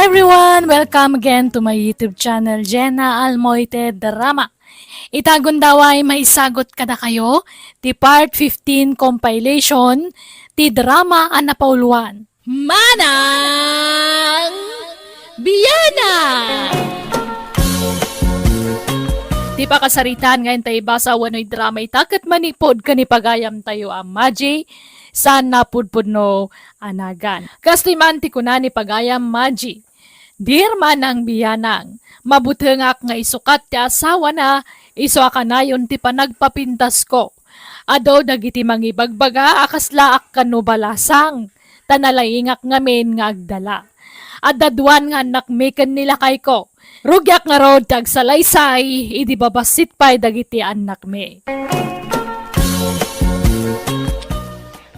everyone! Welcome again to my YouTube channel, Jenna Almoite Drama. Itagon daw ay maisagot kada kayo, ti part 15 compilation, ti drama anapauluan. Manang Biyana! Di pa kasaritan ngayon tayo basa wano'y drama itakat manipod ka ni pagayam tayo ang Maji sa napudpud no anagan. Kastimanti ko na ni pagayam Maji. Dear Manang Biyanang, mabutengak nga isukat ti asawa na iso akanayon ti panagpapintas ko. Ado dagiti mangibagbaga akaslaak kano balasang tanalaingak ngamin nga agdala. Adadwan nga nakmekan nila kay ko. Rugyak nga rod tag salaysay, idi babasit pa'y dagiti anak me.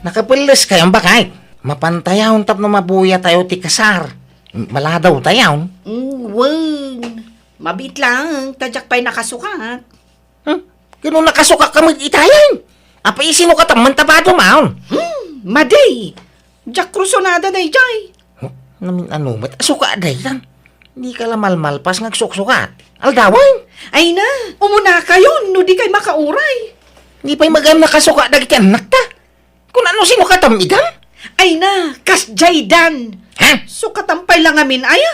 Nakapulis kayong bakit? Mapantayahon tap na mabuya tayo ti kasar. Maladaw tayaw. Wag. Mabit lang. Tadyak pa'y nakasukat. Kano nakasuka ka mag-itayan? Apa isino ka tam mantabado maon? Maday. Jack Cruzonada na ijay. Namin ano, mat asuka aday yan. Hindi ka lamalmalpas ngagsukat. Aldawan. Ay na. Umuna kayo. No di kay makauray. Hindi pa'y magam nakasuka dagiti anak ta. Kung ano sino ka tam igan? Ay na. Kasjaydan. Ha? Sukatampay lang amin aya.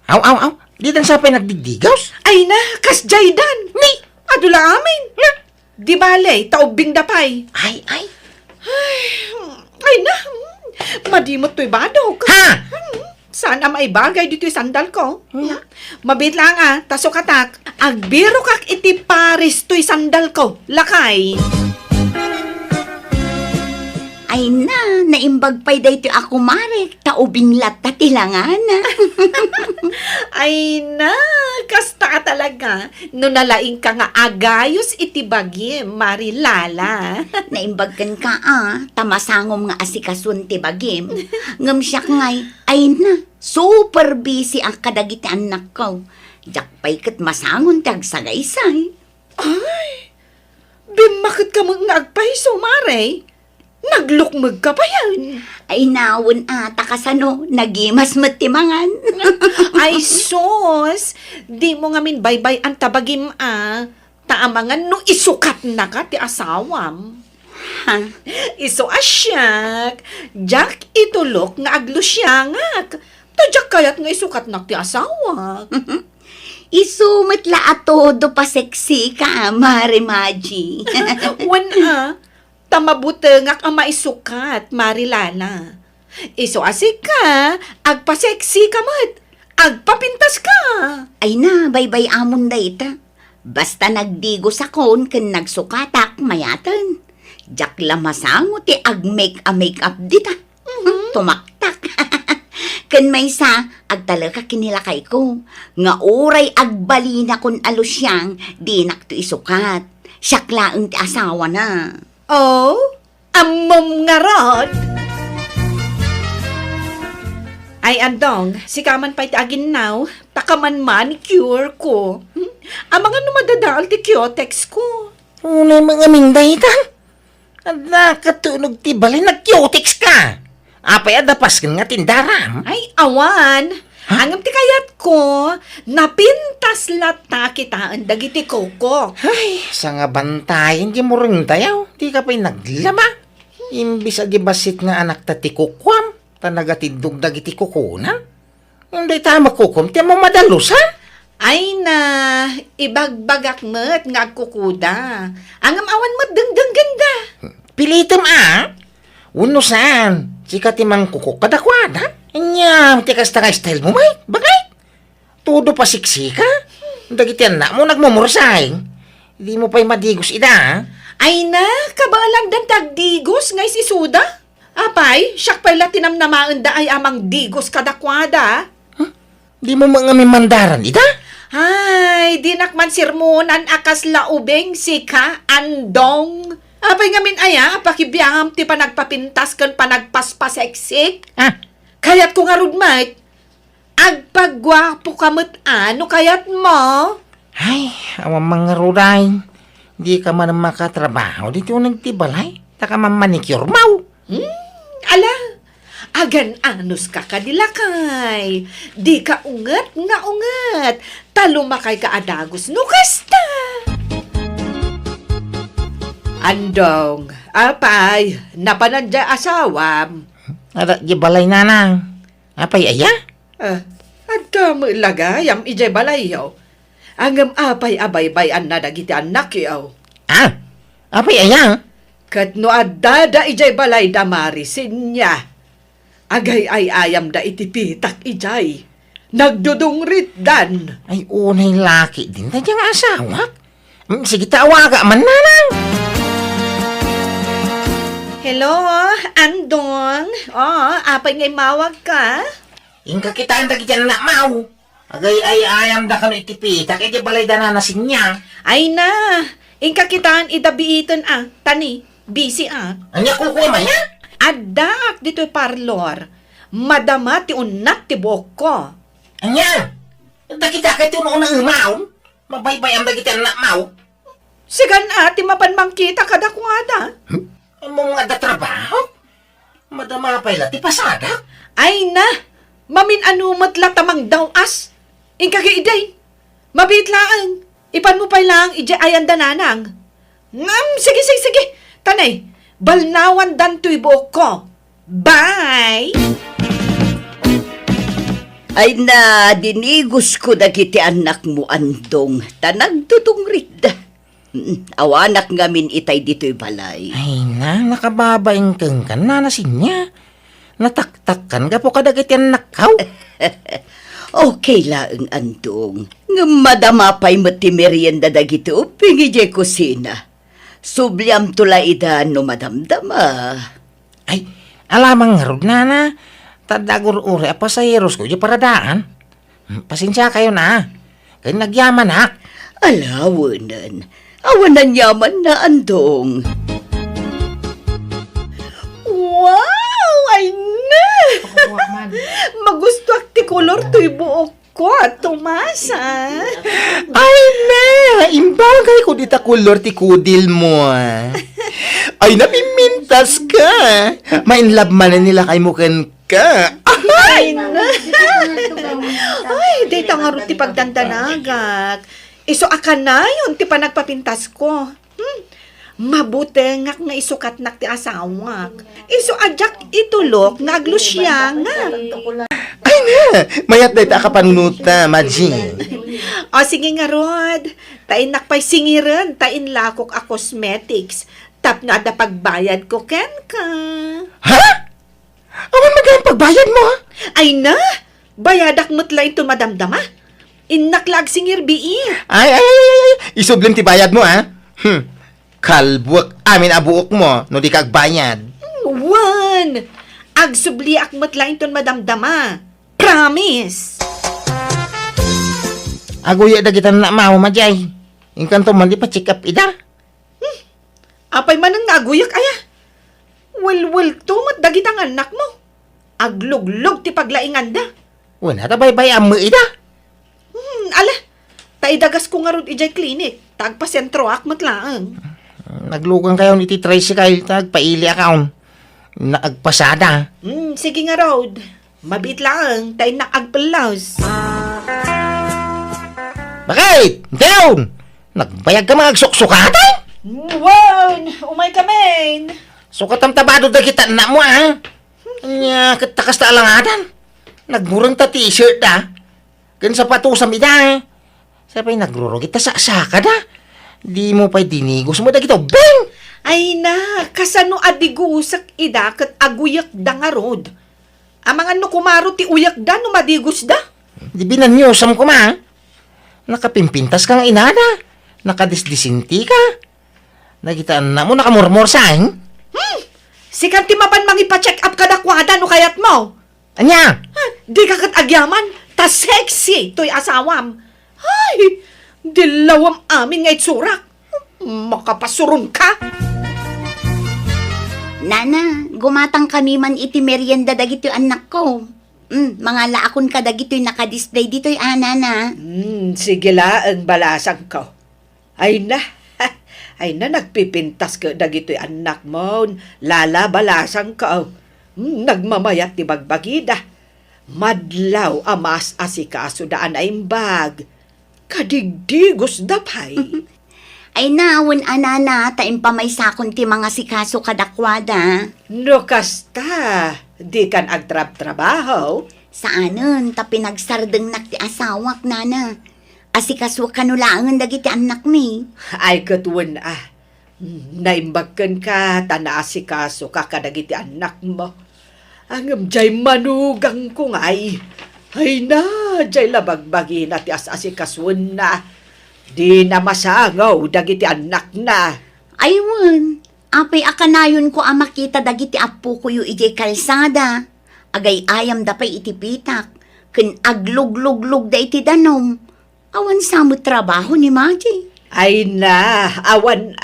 Aw. Di dan sa pa'y nagdigdigaws? Ay na. Kasjaydan. Ni. Adula amin. Na. Di bale. Taubing dapay. Ay. Ay na. Madimot to'y badog. Ha? Sana maibagay dito yung sandal ko. Mabit lang tasukatak. Agbiro kak iti paris to'y sandal ko. Lakay. Ay na, naimbag pa'y dayto ako marek, taubing latta tilangan. Ay na, kasta ka talaga. No nalaing ka nga agayos iti bagim, Marilala. Naimbagkan ka tamasangom nga asikasun ti bagim. Ngam siya ngay, ay na, super busy ang kadagiti anak ko. Diyak pa'y kat masangon tag sagaysay. Ay, bimakit ka mga agpaiso, Mare. Naglukmag ka pa yan. Ay nawon takasano, nagimas matimangan. Ay sos, di mo nga min baybay ang tabagim taamangan no isukat na ka ti asawam. Ha? Iso asyak, jak itulok nga aglusyangak. Tadyak kayat nga isukat na ti asawa. Isumat la atodo pa seksi ka, Mare Maji. Wan tamabutengak ang maisukat, Marilana. Iso asik ka, agpaseksi ka mat, agpapintas ka. Ay na, baybay amon dayta. Basta nagdigos akon ken nagsukatak mayatan. Jak lamasango ti ag-make-up dita. Tumaktak. Ken maysa, agtalaka kinilakay ko. Nga oray agbalina kon alusyang, di nakto isukat. Syaklaeng ti asawa na. Oh, amom nga rod. Ay, andong, si kaman pa'y agin now, takaman manicure ko. Ang mga numadadaal ti Kyotex ko. Unay mga minday ta. At nakatunog ti balay nag-cutics ka. Apay adapas ka nga tindaram. Ay, awan. Hangam ti kayat ko, napintas lata kita ang dagiti koko. Ay, sa nga bantayin, di mo rin tayaw. Di ka pa'y naglama. Imbis agibasit nga anak ta ti kukwam. Tanagatindog dagiti kukunan. Hindi tayo makukum, ti mo madalus ha? Ay na, ibagbagak met nga kukuda. Angam awan met dengdeng ganda. Pilitam Unusan, sika ti mang kukuk kadakwada. Anya, ti kasta ka style mo may, bagay. Todo pa siksika. Dagiti anak mo nagmumursay. Hindi mo pa'y madigos ida. Ay na, kabalang dan tagdigos ngay si Suda. Apay, siyak pa'y latinamnamaan da ay amang digos kadakwada. Di mo mga mimandaran ida? Ay, di nakman sirmonan akas laubeng sika andong. Apay ngamin aya, pakibiyangam ti panagpapintas kan panagpaspaseksik. Kayat ko nga rudmait, agpagwapo kamot ano kayat mo? Ay, awang mga ruday. Di ka man makatrabaho. Dito nagtibalay. Taka man manicure mau. Ala, Agan anus ka kadilakay. Di ka unget nga unget. Talumakay ka adagos no kasta. Andong, apay, napanadya asawam. Ada di balay nanang. Apay aya? Adda mo ilagayam ijay balayaw. Angam apay abay-bayan na dagiti anak yaw. Apay aya? Kat no adda da ijay balay damari sinya. Agay ay ayam da itipitak ijay. Nagdudungrit dan. Ay, unay laki din na diyang asawa. Sige, tawaga man nanang. Hello, Andong. Apay ngay mawag ka? Ingka kita ang dagi dyan na mau. Agay ay ayam da kano itipitak, di balay da na sinya. Ay na, ingka kitaan idabiiton tani, busy Anya kukuha maya? Adak dito'y parlor, madama ti unat ti buhok ko. Anya? Kita kay tuno na umaw. Mabaybay ang dagi dyan na mau. Sigan ti mapanmangkita kada kuwada. Ang mga da trabaho? Madama pa'y lati pasada. Ay na, mamin anumat latamang daw as. Ingka kaiday, mabitlaan. Ipan mo pa lang ija ayan dananang. Sige. Tanay, balnawan dan tuy buhok ko. Bye! Ay na, dinigos ko dagiti anak mo, Andong. Tanagdudungrit da. Awanak ngamin itay dito'y balay. Ay na, nakababaing kang kan na sinya. Nataktakan ka po kadagit yan nakaw. Okay lang, Andong. Nga madama pa'y mati merienda dagiti uping ije kusina. Subliam tula ida no madamdama. Ay, alamang ngarod na. Tadagur ure apa sa heros ko di paradaan. Pasensya kayo na. Kaya nagyaman ha. Alawanan. Awanan yaman na, Andong. Wow! Ay na! Magusto ti kolor to'y buhok ko at tumasa. Ay na, imbagay ko dita kulor ti kudil mo. Ay, napimintas ka. Mainlove man na nila kay mukan ka. Ay na! Ay, dito nga rin ti pagdandanagak. Iso akan na yun ti panagpapintas ko. Mabuti nga isukat nak ti asawak. Iso adyak itulok nga aglusya nga. Ay na, mayat na ita kapanunuta, Maji. O sige nga Rod, tain nakpay singiran, tain lakok a cosmetics. Tap na ada pagbayad ko ken ka. Ha? Awan magayang pagbayad mo, ha? Ay na, bayadak mutla ito madamdama. Innaklag singir biir. Ay, isublim ti bayad mo, ha? Kalbuak amin abuok mo, no di kagbayad. Wan! Agsubli akmat lang iton madamdama. Promise! Aguya da kita na mau, Majay. Ingkan to man di pa check up ida. Apay man ang naguyak aya. Well, tumat dagit ang anak mo. Agluglog ti paglaingan da. Wala ta bay-bay amu ida. Ala, taidagas ko nga ron ijay klinik. Tagpa sentro akmat lang. Naglugan kayo ni ti tricycle, tagpaili account. Naagpasada. Sige nga Rod. Mabit lang, tayo nakagpalaws. Bakit? Down! Nagbayag ka mga suksukatan? Wan! Umay ka men! Sukatam tabado da kita na mo, ha? Anya, katakas ta alangadan. Nagmurang ta t-shirt, ha? Kan sapatusam ida, ha? Sabay nagruro kita sa saka, da? Di mo pa'y dinigos mo da kita, bang! Ay na, kasano adigusak ida kat aguyak da nga Rod. Amangan no kumaro ti uyak da no madigos da. Di binanyosam ko, ma, ha? Nakapimpintas kang inada. Nakadisdisinti ka. Nagitaan na mo, nakamurmur sa akin. Sikan ti mapan mangipa-check up kadakwada no kayat mo. Anya? Di ka kat agyaman, ta sexy to'y asawam. Ay, dilawam amin ngay't surak. Makapasurong ka. Nana, gumatang kami man iti merienda dagito anak ko. Mga laakon ka dagito'y nakadisplay dito'y nana. Sige lang balasang ko. Ay na, nagpipintas ka dagito'y anak mo. Lala balasang ko. Nagmamayat ti bagbagida. Madlaw amas asikaso daan ay imbag. Kadigdigos dapay. Ay naon anana, taim pa may sakon ti mga sikaso kadakwada. No kasta, di kan agtrab-trabaho. Saanon, ta pinagsardeng nak ti asawak, nana. Asikaso kanulangan dagiti anak mi. Ay katwan naimbagkan ka, tanaasikaso ka kadagiti anak mo. Ang jay manugang ko ngay. Ay na, jay labagbagi na ti asikasun na. Di na masangaw dagiti anak na. Aywan, apay akanayon ko ang makita dagiti apo ko yu ijay kalsada. Agay ayam dapay iti pitak. Ken agluglug-lug da iti danom. Awan samot trabaho ni Maji. Ay na, awan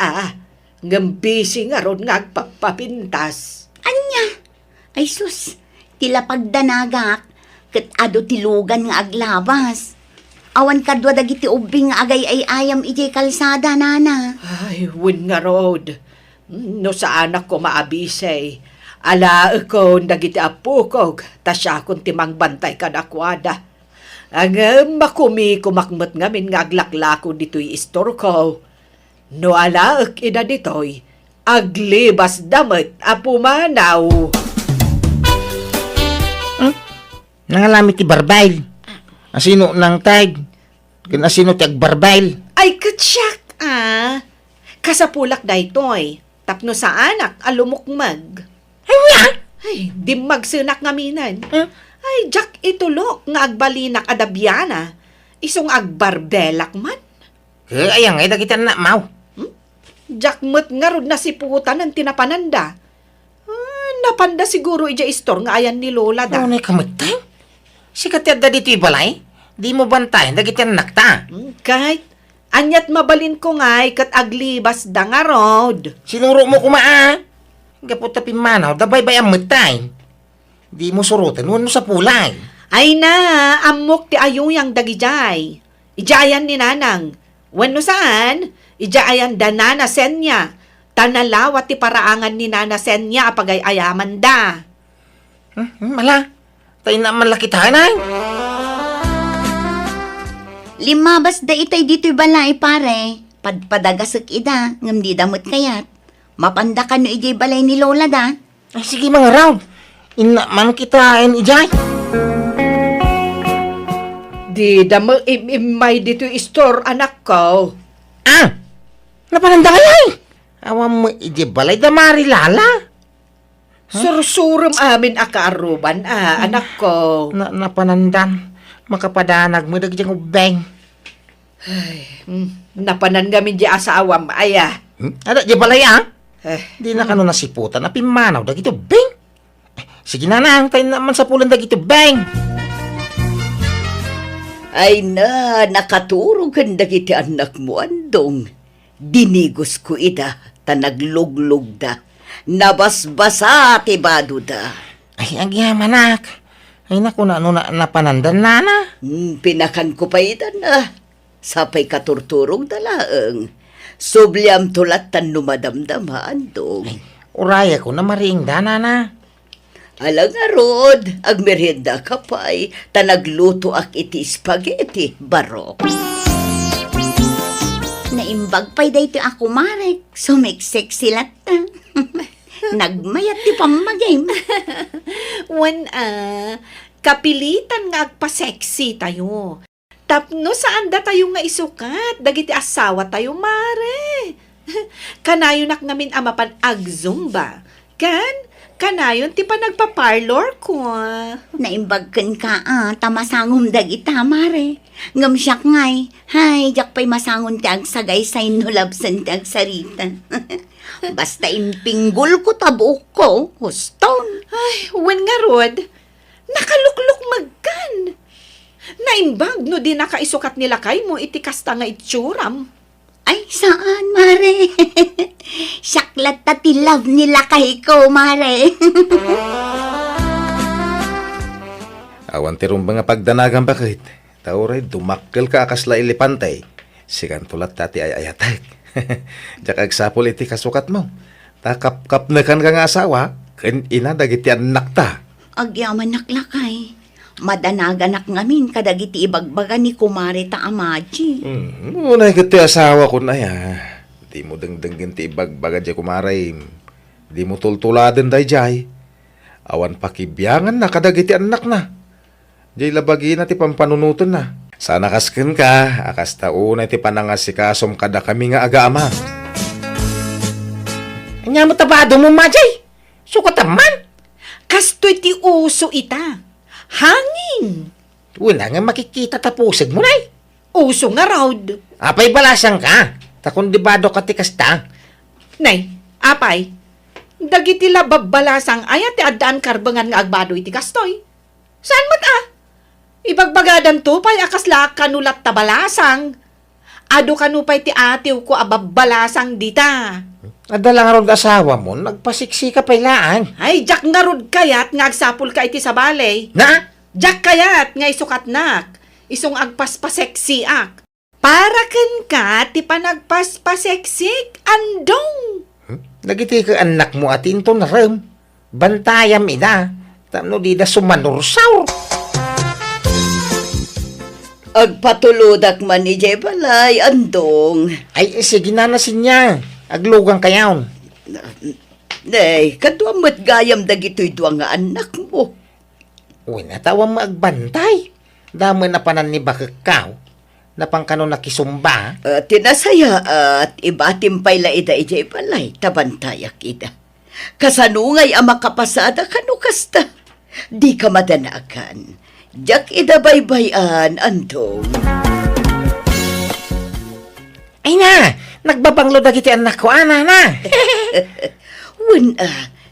ngambisi nga ron nga agpapapintas. Anya? Ay sus, tila pagdanagak. Ket ado tilugan nga aglabas. Awan kadwa dagiti ubing nga agay ay ayam ijay kalsada, nana. Ay, win nga rod. No sa anak ko maabisay. Ala ko dagiti apo ko, tasya kong timang bantay kadakwada. Ang makumi kumakmat ngamin nga aglaklako dito'y istor ko. No ala ida dito'y, aglibas damat apumanaw. Nangalamit ti barbail. Asino nang tag? Kung asino ti agbarbail? Ay, katsyak kasapulak daytoy. Tapno sa anak, alumukmag. Ay, di magsunak ngaminan. Ay, jak itulok nga agbalinak adabyana. Isong agbarbelak man. Ayang ay dagiti na mau. Jak met nga rod na siputan ng tinapananda. Napanda siguro ija istor nga ayan ni Lola da. Ano kamatay? Sikat yadda dito balay? Di mo bantayan dagiti anak ta. Kahit, anyat mabalin ko nga'y kat aglibas da nga rod. Sinuro mo kumaa. Gapot tapin manaw, dabay bayang matay. Di mo surutan, huwag mo sa pulay. Ay na, amok ti ayuyang dagijay. Ijayan ni nanang. Wano saan? Ijayan da nana senya. Tanalawat ti paraangan ni nana senya apagay ayaman da. Mala, tayo na malaki tanay. Limabas da itay dito'y balay, pare. Padpadagasek ida, ngam di damot kayat. Mapanda ka no ijay balay ni Lola da. Ay, sige mga raw. Inaman kita ijay. Di damo imay dito istor anak ko. Napananda kaya Awam mo ijay balay da marilala. Sursurum amin akaaruban anak ko. Napanandan. Makapadanag mo dagiti ubeng. Napanan gamin di asawam aya. Ada di balay Di na kano nasiputan na pimanaw dagiti ubeng. Sige na nang, tayo naman sa pulan dagiti ubeng. Ay na, nakaturog kan dagiti anak mo, andong. Dinigos ko ida, tanaglog-log da. Nabasbasa ti bado da. Ay, ang yamanak. Ay, naku na napanandan na. Pinakan ko pa ida na. Sapay katurturong dalaang. Subliam tulat tan numadamdama, andong. Uraya ko na maring dana na. Alang arod, ag merienda ka pa'y, tanagluto ak iti spaghetti, barok. Naimbag pa'y dayto ako, Marek. Sumiksik silat ta. Nagmayat ti pamagay. Wan kapilitan nga agpa-sexy tayo. Tapno saan da tayo nga isukat? Dagiti asawa tayo, mare. Kanayon nak ngamin amapan agzumba. Kanayon ti pa nagpa-parlor ko. Naimbagkan ka, tamasangom dagita, Mare. Ngam siyak ngay, hay, jak pa'y masangon ti agsagay sa inulabsan ti agsarita. Basta impinggol ko tabuk ko, huston. Ay, wen nga rod, nakalukluk magkan. Naimbag no di nakaisukat nila kay mo iti kasta nga itsuram. Ay, saan, Mare? Saklat ta ti love nila kay ko, Mare. Awan ti rum nga pagdanagan bakit? Tauray, dumakkel ka akasla ilipantay. Sikan tulat tati ay ayatek. Diyak agsapol iti kasukat mo. Takap-kap na kan nga asawa, Ken ina dagiti anak ta. Agyaman naklakay. Madanaganak ngamin kadagiti ibagbaga ni kumari ta amaji. Unay kati asawa ko na ya. Di mo dengdengin ti ibagbaga di kumaray. Di mo tultuladen day jay. Awan pakibiyangan na kadagiti anak na. Jay labagi na ti pampanunutan na. Sana kasken ka, akas taunay ti panangasikasom kada kami nga aga-ama. Anya mo tabado mo, Majay. Sukat man. Kastoy ti uso ita. Hangin. Wala nga makikita tapusig mo, nay. Uso nga raud. Apay balasang ka. Takon dibado ka ti kasta. Nay, apay. Dagiti lababalasang ayat ti addaan karbangan nga agbado iti kastoy. Saan mat Ibagbagadan to pay akas la kanulat tabalasang. Ado kanupay ti atiw ko ababalasang dita. Adala nga rod asawa mo, nagpasiksi ka pailaan. Ay, jak nga rod kayat nga agsapul ka iti sa balay. Na? Jak kayat nga isukat nak. Isong agpaspaseksiak. Para ken ka ti panagpaspaseksik andong. Nagiti ka anak mo at into na ram. Bantayam ina. Tamno di da sumanursaw. Agpatuludak man ni Jebalay, andong. Ay, sige na nasin niya. Aglugang kayaw. Nay, kaduamat gayam dagito'y duwang nga anak mo. Uy, natawa mo agbantay. Damo na panan ni bakakaw. Napangkano nakisumba. Tinasaya at ibatimpay la ida ijay balay, tabantayak ida. Kasanungay ang makapasada kanu kasta. Di ka madanakan. Jak ida baybayan, andong. Ay na, nagbabanglo dagiti anak ko, ana na.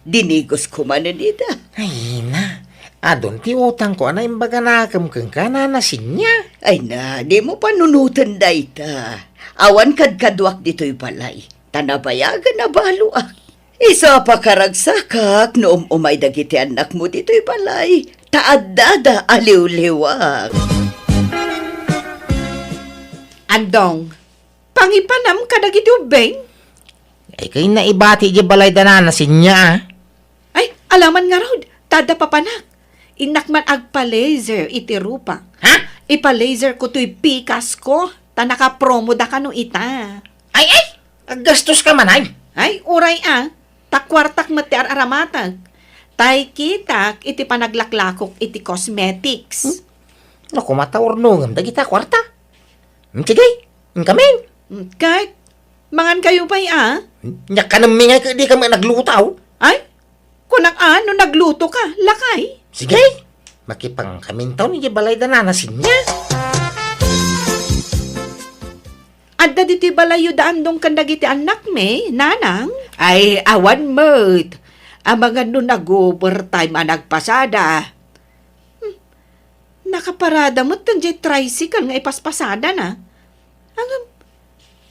Dinigos ko man ida. Ay na, adon ti utang ko, ana imbaga nakam kang kananasin niya. Ay na, di mo panunutan da ita. Awan kadkadwak dito'y balay. Tanabayagan na baluak. Isa pa karagsakak noong umay dagiti anak mo dito'y balay. Taadada aliw-liwak. Andong, pangipanam ka dagiti ubeng? Ay kay naibati di balay dananasin niya. Ay, alaman nga raw, tada papanak. Inakman agpa-laser iti rupa. Ha? Ipa-laser ko to'y pikas ko. Ta naka-promo da ka no ita. Ay, aggastos ka man ay. Ay, uray takwartak mati aramatag. Tay kitak iti panaglaklakok iti cosmetics. Naku, mataurnungam dagita kwarta. Sige, kamin. Kahit, mangan kayo pa'y Nya ka namin nga di kami naglutaw. Ay, kunang ano nagluto ka, lakay. Sige, makipang kamintaw ni di balay dananasin niya. Adda diti balayo daan dong kandagiti anak me, nanang. Ay, awan mo't. Ang mga nun nag-overtime ang nagpasada. Nakaparada mo't tanjay tricycle nga ipaspasada na.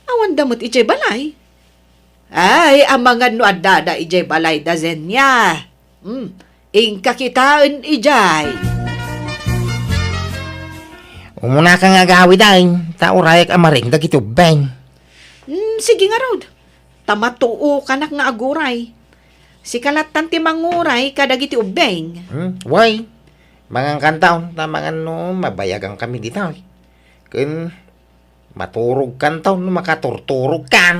Awan damot ijay balay. Ay, ang mga no adada ijay balay da zenya. Ingka kitaan ijay. Umuna ka nga gawi dahin, taurayak amaring dagito bang. Sige nga Rod. Tamatuo kanak nga aguray. Si kalatan ti manguray kadagiti ubeng. Why? Mga kantaon, tamangan no, mabayagang kami dito. Kun maturog kantaon, no, makaturturog kan.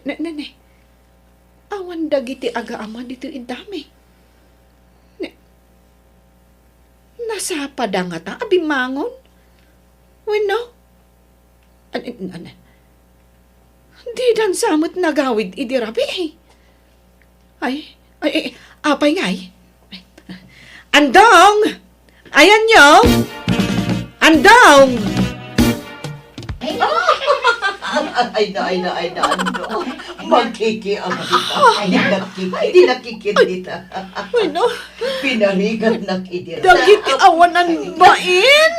Ne. Awan dagiti aga-ama dito idami. Nasa padangata, abimangon. Bueno. Di dan samot nagawid idirabi. Ay, apay ngay. Andong! Ayan nyo! Andong! Ay na, ando. Magkikiang kita. Di nakikita. Bueno, Pinarigat na kidira. dagiti awanan bain!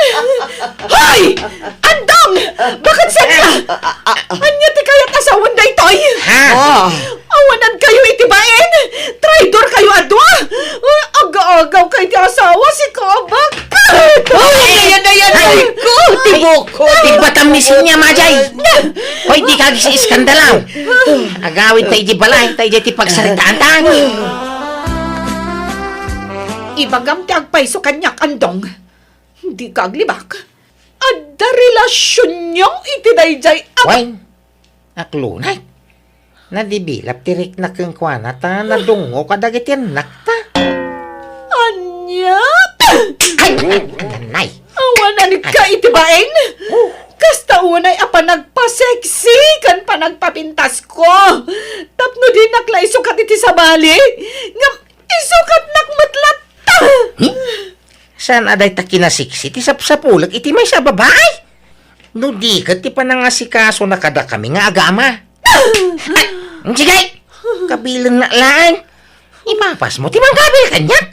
Hay! Andong! Bakit saan ka? Anya ti kaya't asawan da itoy? Ha? Awanan kayo iti bain! Traidor kayo adwa! Aga-agaw kayo ti asawa si Kabak! Ay, Ay ko, tibok ko. Tigbatam ni sinya, Majay. Hoy, di kag si iskandalaw. Agawid tayo di balay, tayo di pagsaritaan tayo. Ibagam ti agpay so kanyak andong. Hindi ka aglibak. Adda relasyon niyo iti dayjay Why? Aklunay. Nadibilap tirik na keng kwana ta nadungo kadagit yan nakta. Anya? Ay, nanay. Awanan ka iti baen? Kasta unay apa nagpa-sexy kan pa nagpapintas ko. Tapno din nakla isukat iti sabali. Ngam isukat nakmatlat ta. Saan aday ta kinasiksi ti sapsapulag iti may sa babae? No di ka ti panangasikaso na kada kami nga agama. Ay, sigay! Kabilang na lang. Ipapas mo ti manggabil kanyak.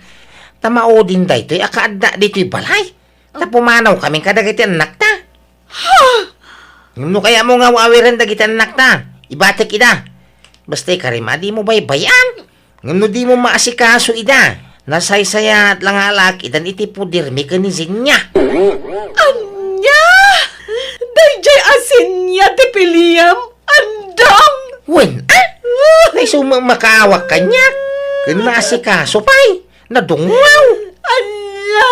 Tamao din da ito'y akaadda dito'y balay. Tapumanaw kaming kadagiti anak ta. No kaya mo nga wawiran dagiti anak ta. Ibatek ida. Basta karima di mo baybayan. No di mo maasikaso ida. Nasaysaya at lang alak idan iti pudirmi kanizin niya. Anya? Dayjay asin niya ti piliyam. Andam! Wen, ay sumamakawak kanya. Kung naasikaso pa'y. Nadungaw. Ala!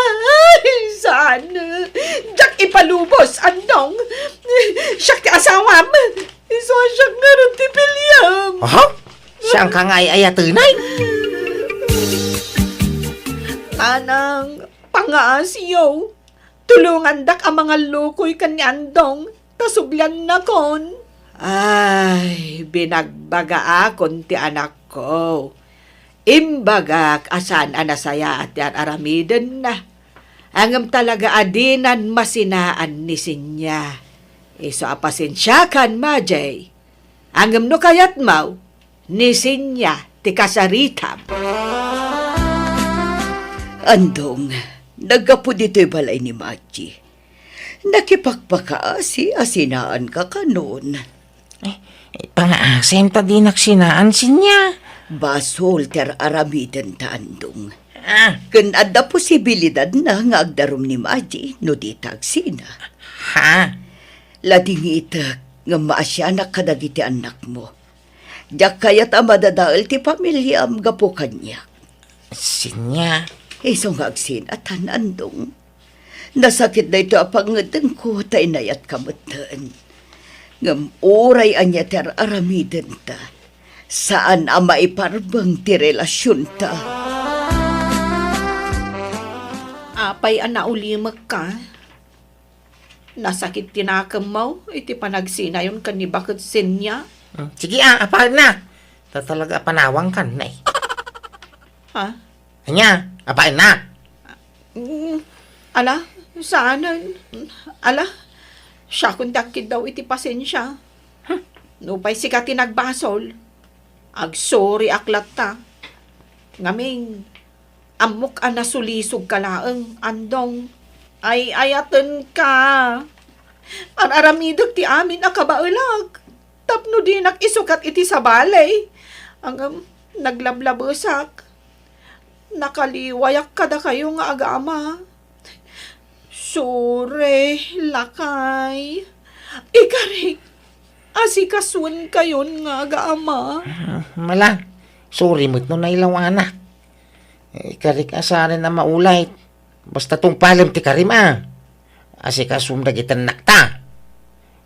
Sana! Diyak ipalubos, andong! Siyak ti asawam! Iso siyak nga rin ti pilyam! Aha? Saan ka nga ay ayatunay? Tanang, pangaasiyo! Tulungan dak ang mga lukoy kanyandong, tasublan na kon. Ay, binagbaga akon ti anak ko. Imbagak asan anasaya at yan aramiden na. Angam talaga adinan masinaan ni sinya. Iso apasensyakan, Majay. Angam no kayat mau, ni sinya ti kasaritam. Andong, nagapo dito'y balay ni Maji. Nakipagpakaasi, asinaan ka kanon. Pangaasim ta di naksinaan sinya. Basol ter aramiden ta andong. Ah, Kun adda posibilidad na nga agdarom ni Maji, no di tagsina. ha? Lading itak nga maasya na kadagiti anak mo. Diyak kayat amadadaal ti pamilya am gapo kanya. Sinya. Isong agsin at andong. Nasakit na ito apangadang ko tay nayat kamutan. Ngam oray anya ter aramiden ta. Saan ang maiparbang ti relasyon ta? Apay anaulimak ka. Nasakit tinakam mo, iti panagsinayon ka ni bakit sinya. Sige apal na. Tatalaga panawang kan na eh. Ha? Kanya, apal na. Ala, saan? Ala, siya kung dakid daw iti pasensya. Nupay si ka tinagbasol. Agsorry aklat ta. Ngaming, amok anasulisog ka laeng, andong. Ay, ayaten ka. Araramidog ti amin akabaulag. Tapno di nakisukat iti sa balay. Ang naglablabusak. Nakaliwayak kada kayo nga agama. Sure, lakay. Ikarik, asikasun kayon nga agama. Mala, sorry mo't no nailawana. Karik asarin na maulay. Basta tong palim ti karim Asikasum dagitan nakta.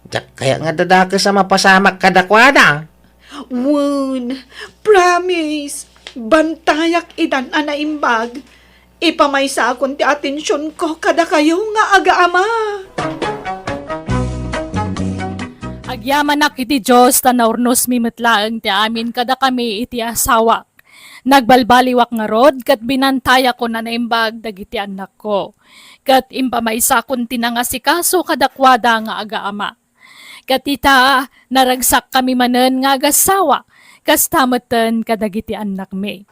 Diyak kaya nga dadaka sa mapasamak kadakwada. Wun, promise, bantayak idan anaimbag. Ipamaysa akon ti atensyon ko kada kayo nga agaama. Agyaman nak iti Diyos tanaurnos mi metlaeng ti amin kada kami iti asawa. Nagbalbaliwak nga rod kat binantaya ko na naimbag dagiti anak ko. Kat impamaysa kon tinangasikaso kadakwada nga agaama. Kat ita naragsak kami manen nga agasawa. Kastamatan kadagiti anak me.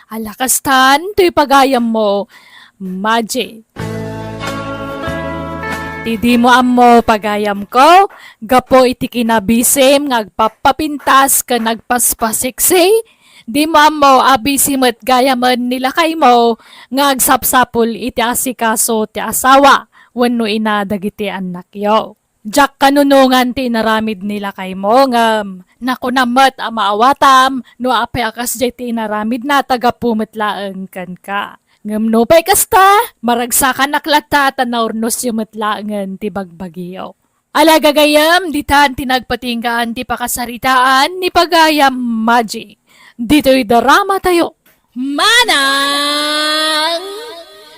Alakastan to'y pagayam mo, Maji. Tidi mo ammo pagayam ko, gapo iti kinabisim, ngagpapapintas ka nagpaspasiksi, di mo ammo abisim at gayaman nila kay mo, ngagsapsapul iti asikaso ti asawa, wenno ina dagiti anak yo. Jak kanunungan ti naramid nila kay mo ngam nakunamat a maawatam no apay akas jay ti naramid na tagapumetlaeng kan ka. Ngam no pay kasta maragsakan naklata tanaurnos yumetlaengen ti bagbagyo. Alagagayam ditan tinagpatinggaan ti pakasaritaan ni Pagayam Maji. Dito'y drama tayo. Manang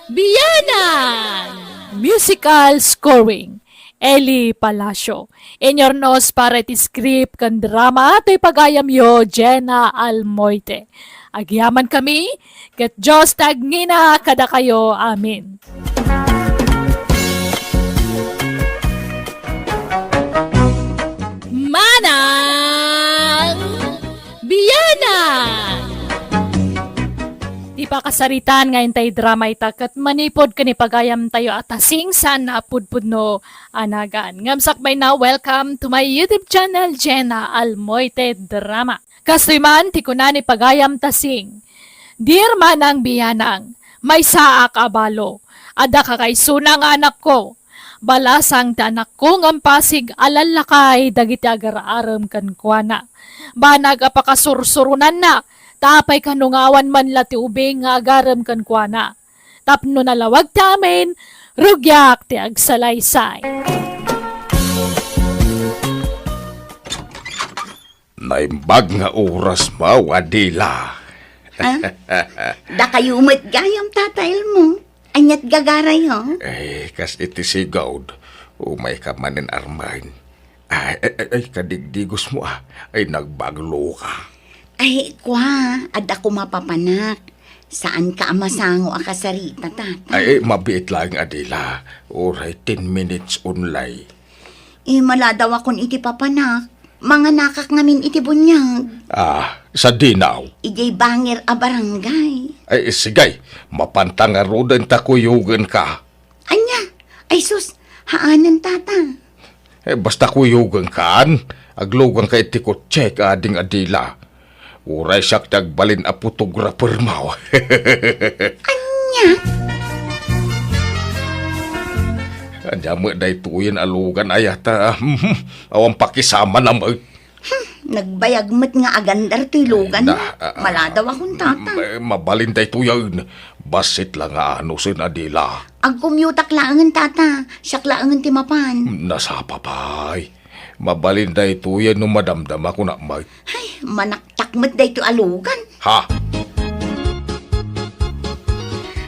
Biyanan! Musical scoring. Eli Palacio. Inyornos para ti script kan drama to'y Pagayam yo Jenna Almoite. Agyaman kami, ket Diyos tagngina kada kayo. Amin. Manang Biyanan! Di pa kasaritan ngayon tayo drama itakat manipod ka ni Pagayam tayo atasing sana pudpudno anagan. Ngamsakbay na welcome to my YouTube channel Jenna Almoite Drama. Kastoy man ti kuna ni Pagayam tasing. Dear Manang Biyanang, may saak abalo. Ada ka kay sunang anak ko. Balasang ti anak ko ngampasig alalakay dagiti agar-aram kan kuana. Banag apakasursurunan na. Tapay kanungawan man lati ubing nga agaram kan kuana. Tapno nalawag tamin, rugyak ti agsalaysay. Naimbag nga oras mo, Adila. Da kayo gayam tatayl mo. Anyat gagaray ho. Kas iti sigawd, umay ka manin armain. Kadigdigos mo ay nagbaglo ka. Ay, kwa, ada ko mapapanak. Saan ka amasango akasarita, tata? Mabiit lang, Adila. Oray, 10 minutes only. Maladaw akon iti papanak. Mga nakak ngamin iti bunyag. Sa dinaw. Ijay bangir a barangay. Sigay, mapantangarodan takuyugan ka. Anya, ay sus, haanan, tata. Basta kuyugan kaan, aglugan ka iti kotse ka ading Adila. Uray siyak tagbalin a photographer mo. Anya? Anya mo day tuyin alugan ayata. Awang pakisama na mo. Nagbayag mo't nga agandar tilugan. Maladaw akong tata. Mabalin day tuyan. Basit lang nga ano sin Adila. Agkumyutak laangan, tata. Siyak laangan timapan. Nasapa pa'y. Mabalin day tuyan no madamdam ako na may. Ay, manaktak mo't day to alugan. Ha?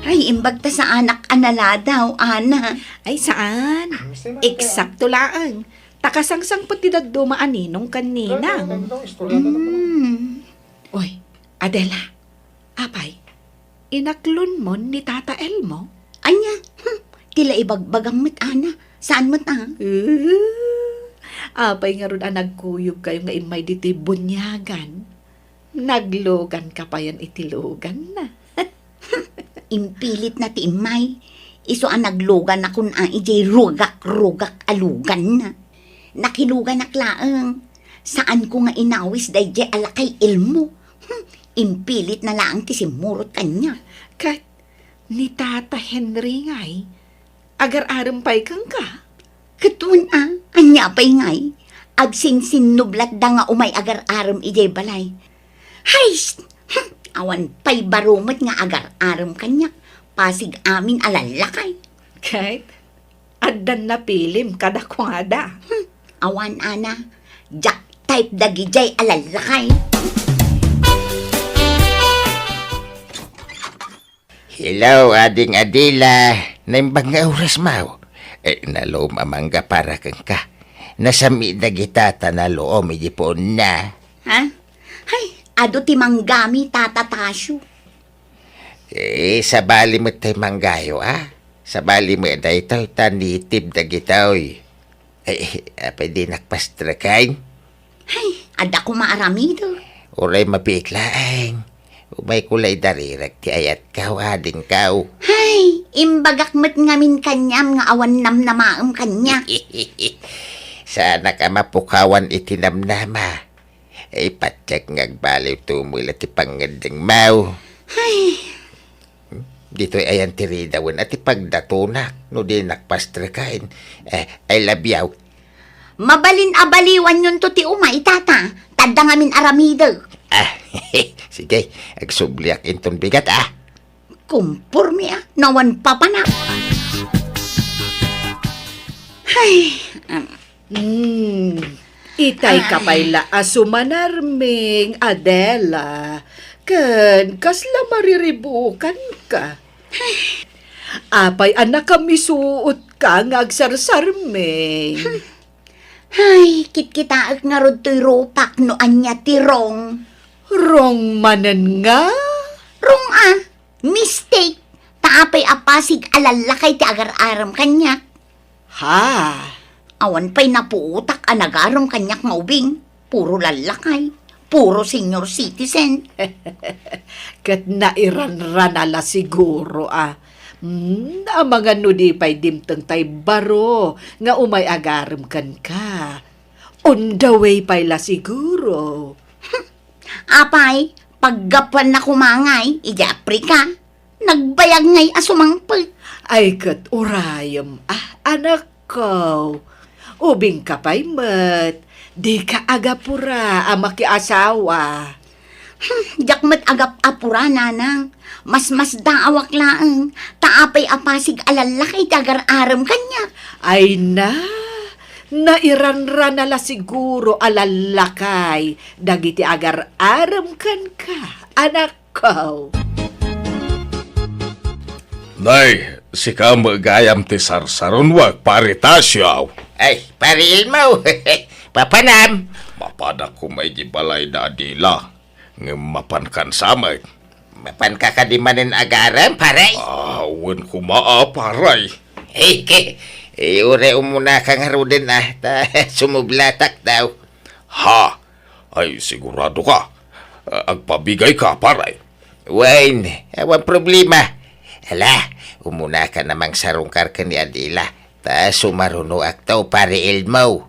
Ay, imbag ta sa anak analadaw, ana. Ay, saan? Eksakto laang. Takasangsang pati dagdumaan ninong kaninang. Uy, Adela. Apay, inaklon mo ni Tata Elmo? Anya, tila ibagbagang mo't, ana. Saan mo't, ah? Apay nga ron nagkuyog kayo nga imay diti bunyagan. Naglogan ka pa yan itilogan na. Impilit na ti imay. Iso ang naglogan na kun ijay rugak alugan na. Nakilugan na klaang. Saan ko nga inawis day jay alakay ilmo. Impilit na laang ti simurot kanya. Kat, ni Tata Henry ngay, agar-aram pa'y kang ka. Katun anya pa'y ngay. Agsinsin nublat da nga umay agar-aram ijay balay. Hay! Awan pa'y barumot nga agar-aram kanya. Pasig amin alalakay. Kat, adan na pilim kadakwada. Awan ana, jak type dagijay alalakay. Hello, ading Adila. Naimbag nga oras mo. Nalo mamangga para kang ka. Nasami na gitata na loom, ijipon na. Ha? Hay, ado ti manggami tatatasyo. Sabali mo tayo manggayo, Sabali mo na ito, tanitib na gitaw. Pwede nakpastrakay. Hay, ada ko maaramido. Uray mapitlaang. Umay kulay darirag ti ayat kaw, ading kaw. Hay, imbagak met ngamin kanyam nga awan nam na maam kanya. Sana ka mapukawan itinamnama. Patyak ngagbaliw tumula ti pangandang mau. Hay, Dito'y ayan tiridawan at ipagdatunak. No di nakpastra kain. I love you. Mabalin abaliwan yun to ti umay, tata. Tadda ngamin aramido. Sige, agsubliak inton bigat Kumpurmi nawan papanak. Ay, Itay ka payla asumanarming, Adela. Ken, kasla mariribukan ka. Apay anak kami suot ka nga agsarsarming. ay, kitkitaag nga rod to'y rupak no anya tirong. Rong manen nga. Rong mistake. Taapay apasig alalakay ti agar-aram kanyak. Ha? Awan pa'y napuutak anagaram kanyak maubing. Puro lalakay. Puro senior citizen. Kat nairan-ran ala siguro ang mga nudipay dimteng tay baro nga umay agaram kan ka. On the way payla siguro. Apay, paggapan na kumangay, ijapri ka. Nagbayag ngay asumangpag. Ay kat urayam, anak ko. Ubing ka pa'y mat. Di ka agapura makiasawa. Jakmat agap apura nanang. Mas daawak laang. Taapay apasig alalakay tagar-aram kanya. Ay nairan-ran nala siguro alalakay. Dagiti agar-aram kan ka, anak ko. Nay, si ka magayam ti sarsaron wag paritasyaw. Ay, pariil mo. Papanam. Mapadak ko may gibalay na adila. Mapan kan samay. Mapan ka kadimanin agaram, paray. Awan ko maaparay. Ure umuna kang harudin sumublatak daw. Ha? Ay, sigurado ka. Agpabigay ka, paray. Wine, awan problema. Hala, umuna ka namang sarungkar ka ni Adila. Sumaruno aktaw pariil mo.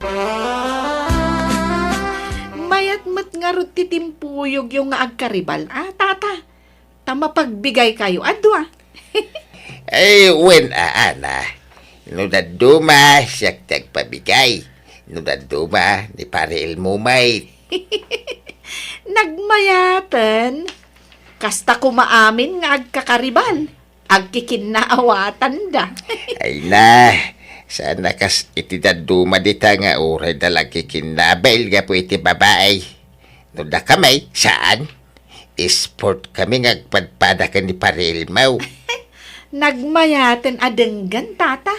Mayat mat nga ro titimpuyog yung nga agkaribal. Tata. Tama pagbigay kayo. Adwa. Ay, wen ana. No daduma, siyak tagpabigay. No daduma, ni pariil mo may. Nagmayatan. Kasta ko maamin nga agkakaribal. Agkikinaawatan da. Ay na, sana kas iti daduma dita nga uray dalagi kinabail nga po iti babae. No da kamay, saan? Sport kami nga agpadpada ka ni pariil mo. Nagmayatan adenggan, tata.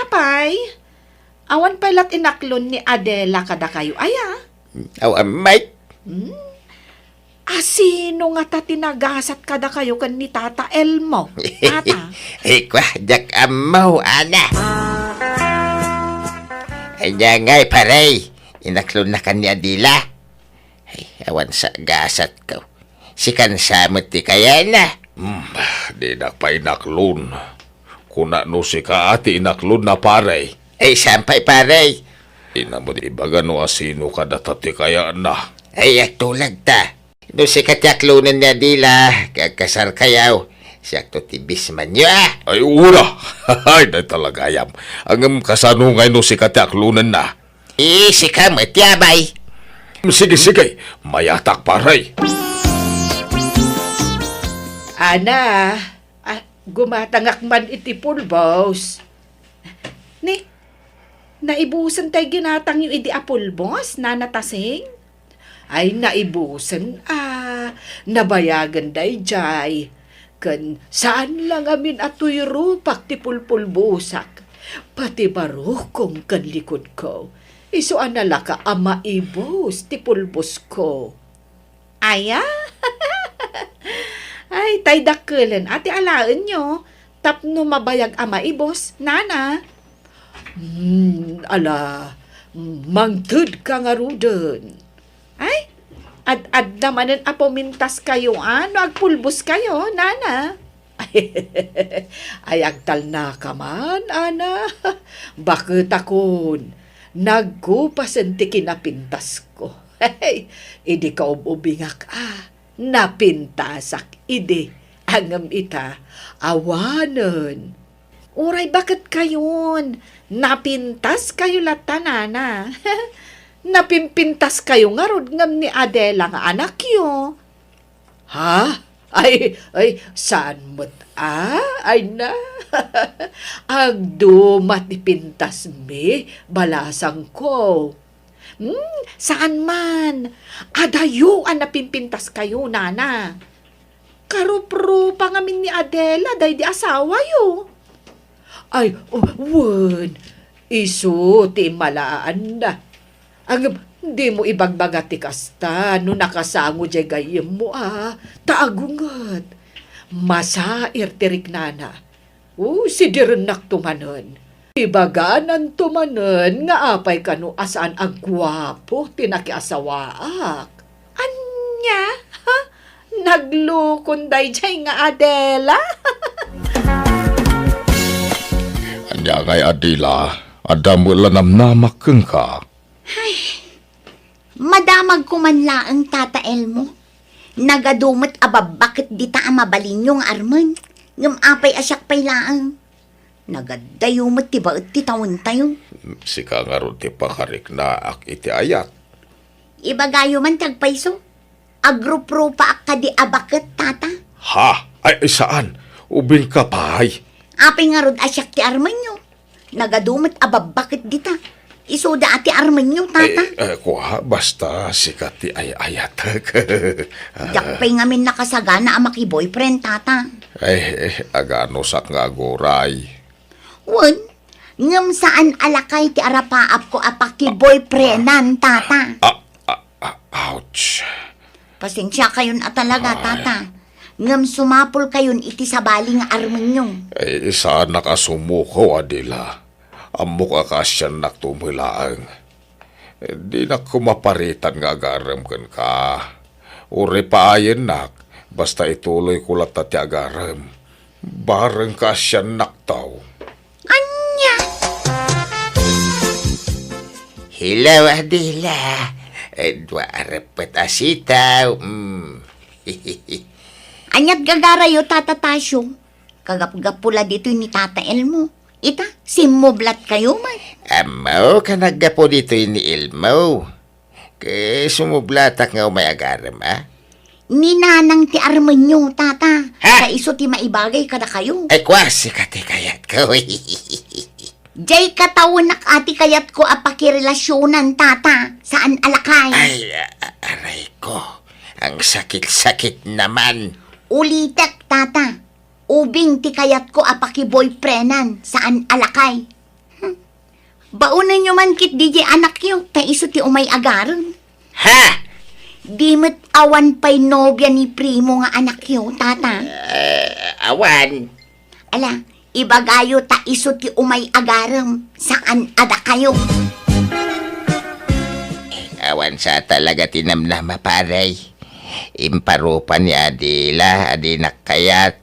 Apay, awan palat inaklon ni Adela kada kayo. Mike, Sino nga ta tinagasat kada kayo kan ni Tata Elmo? Tata. kwa, jak amaw, ana. Anya ngay, paray. Inaklon na ka ni Adila. Ay, awan sa gasat ko. Sikan samot ti kaya na. Di na pa inaklon. Kuna no si ka ati inaklon na paray. Ay, sampay, paray. Ina mo di baga no asino ka datati kaya na. Ay, tulag ta. No si katyaklunan ni Adila, kagkasar kayaw. Siyak to tibis man nyo, Ay, ura! Ay, na talaga yam. Ang kasanungay no si kataklunan na. Si kamat yabay. Sige, mayatak paray. Ana, gumatangak man iti pulbos. Naibusan tayo ginatang yung iti apulbos, nanatasing? Ay, naibusan, nabayagan day jay. Kan, saan lang amin ato'y rupak ti pulpulbusak. Pati baro kong kan likod ko. Iso anala ka ama ibus ti pulbos ko. Aya? Ay, tay dakulan. Ati alaan nyo. Tapno mabayag ama ibos, nana. Mangtud ka nga rudon. Ay, ad namanan apomintas kayo, ano, agpulbos kayo, nana. Ay, agtal na ka man, ana. Bakit akon, nagkupasan ti kinapintas ko. Hey, idi ka ubingak, napintasak, idi. Angam ita, awanan. Uray, bakit kayon? Napintas kayo latanana. Napimpintas kayo nga rod ngam ni Adela nga anak yo. Ha? Ay, saan mo't Ay na. Ang dumat ni pintas mi, balasang ko. Saan man? Adayo ang napimpintas kayo, nana. Karupro pa ngamin ni Adela, day di asawa yo. Ay, won. Isu, ti malaan na. Ang di mo ibagbaga ti kasta, no nakasango jay gayem mo taagungat. Masair tirik nana. Si direnak tumanon. Ibaganan tumanon nga apay kano asaan agwapo tinakiasawaak. Anya? Ha? Naglukon day jay nga Adela? Anya ngay Adila, adam wala namnamak keng ka. Madamag ko man laang Tata Elmo. Nagadumot bakit di ta mabalinyo nga arman. Ngam apay asyak pay laang. Nagadayumot ti baet ti tawon tayo. Sika nga ron ti pakarik na ak iti ayat. Ibagayo man tagpayso. Agropro pa ak kadi bakit tata. Ha? Ay saan? Ubing ka pay. Apay nga rod asyak ti arman nyo. Nagadumot bakit di ta. Isuda ati arman nyo tata. Kuha, basta sikat ti ayat. Jakpay ngamin nakasagana ang maki-boyfriend tata. Agano sak nga agoray. Wan, ngam saan alakay ti arapaap ko apaki-boyfriendan tata. Ouch. Pasensya kayon talaga tata. Ngam sumapol kayon iti sabali nga arman nyo. Saan nakasumuko, Adila? Amok akasyan naktumilaang. Di na kumaparitan nga agaram kan ka. Uri paayin nak, basta ituloy ko lang tati agaram. Barang kasyan naktaw. Anya? Hello, Adela. Dua repet asitaw. Anyat gagarayo tata Tasyo. Kagap-gapula dito ni Tata Elmo. Ita, simublat kayo man. Amaw, kanagapo dito ni Ilmo. Kaya sumublatak nga umay agaram, Ninanang ti arman nyo, tata. Ha? Sa iso ti maibagay kada kayo. Ay, kwasi ka ti kayat ko. Jay katawon nak ati kayat ko apakirelasyonan, tata. Saan alakay? Ay, aray ko. Ang sakit-sakit naman. Ulitek, tata. Ubing ti kayat ko apaki-boyfriendan. Saan alakay? Baunan nyo man kit DJ anak yo. Ta iso ti umay agaron. Ha? Di mo't awan pa'y nobya ni primo nga anak yo, tata. Awan. Ala, ibagayo ta iso ti umay agaram. Saan ada kayo? Awan sa talaga tinamnama paray. Imparupan ni Adila, adinak kayat.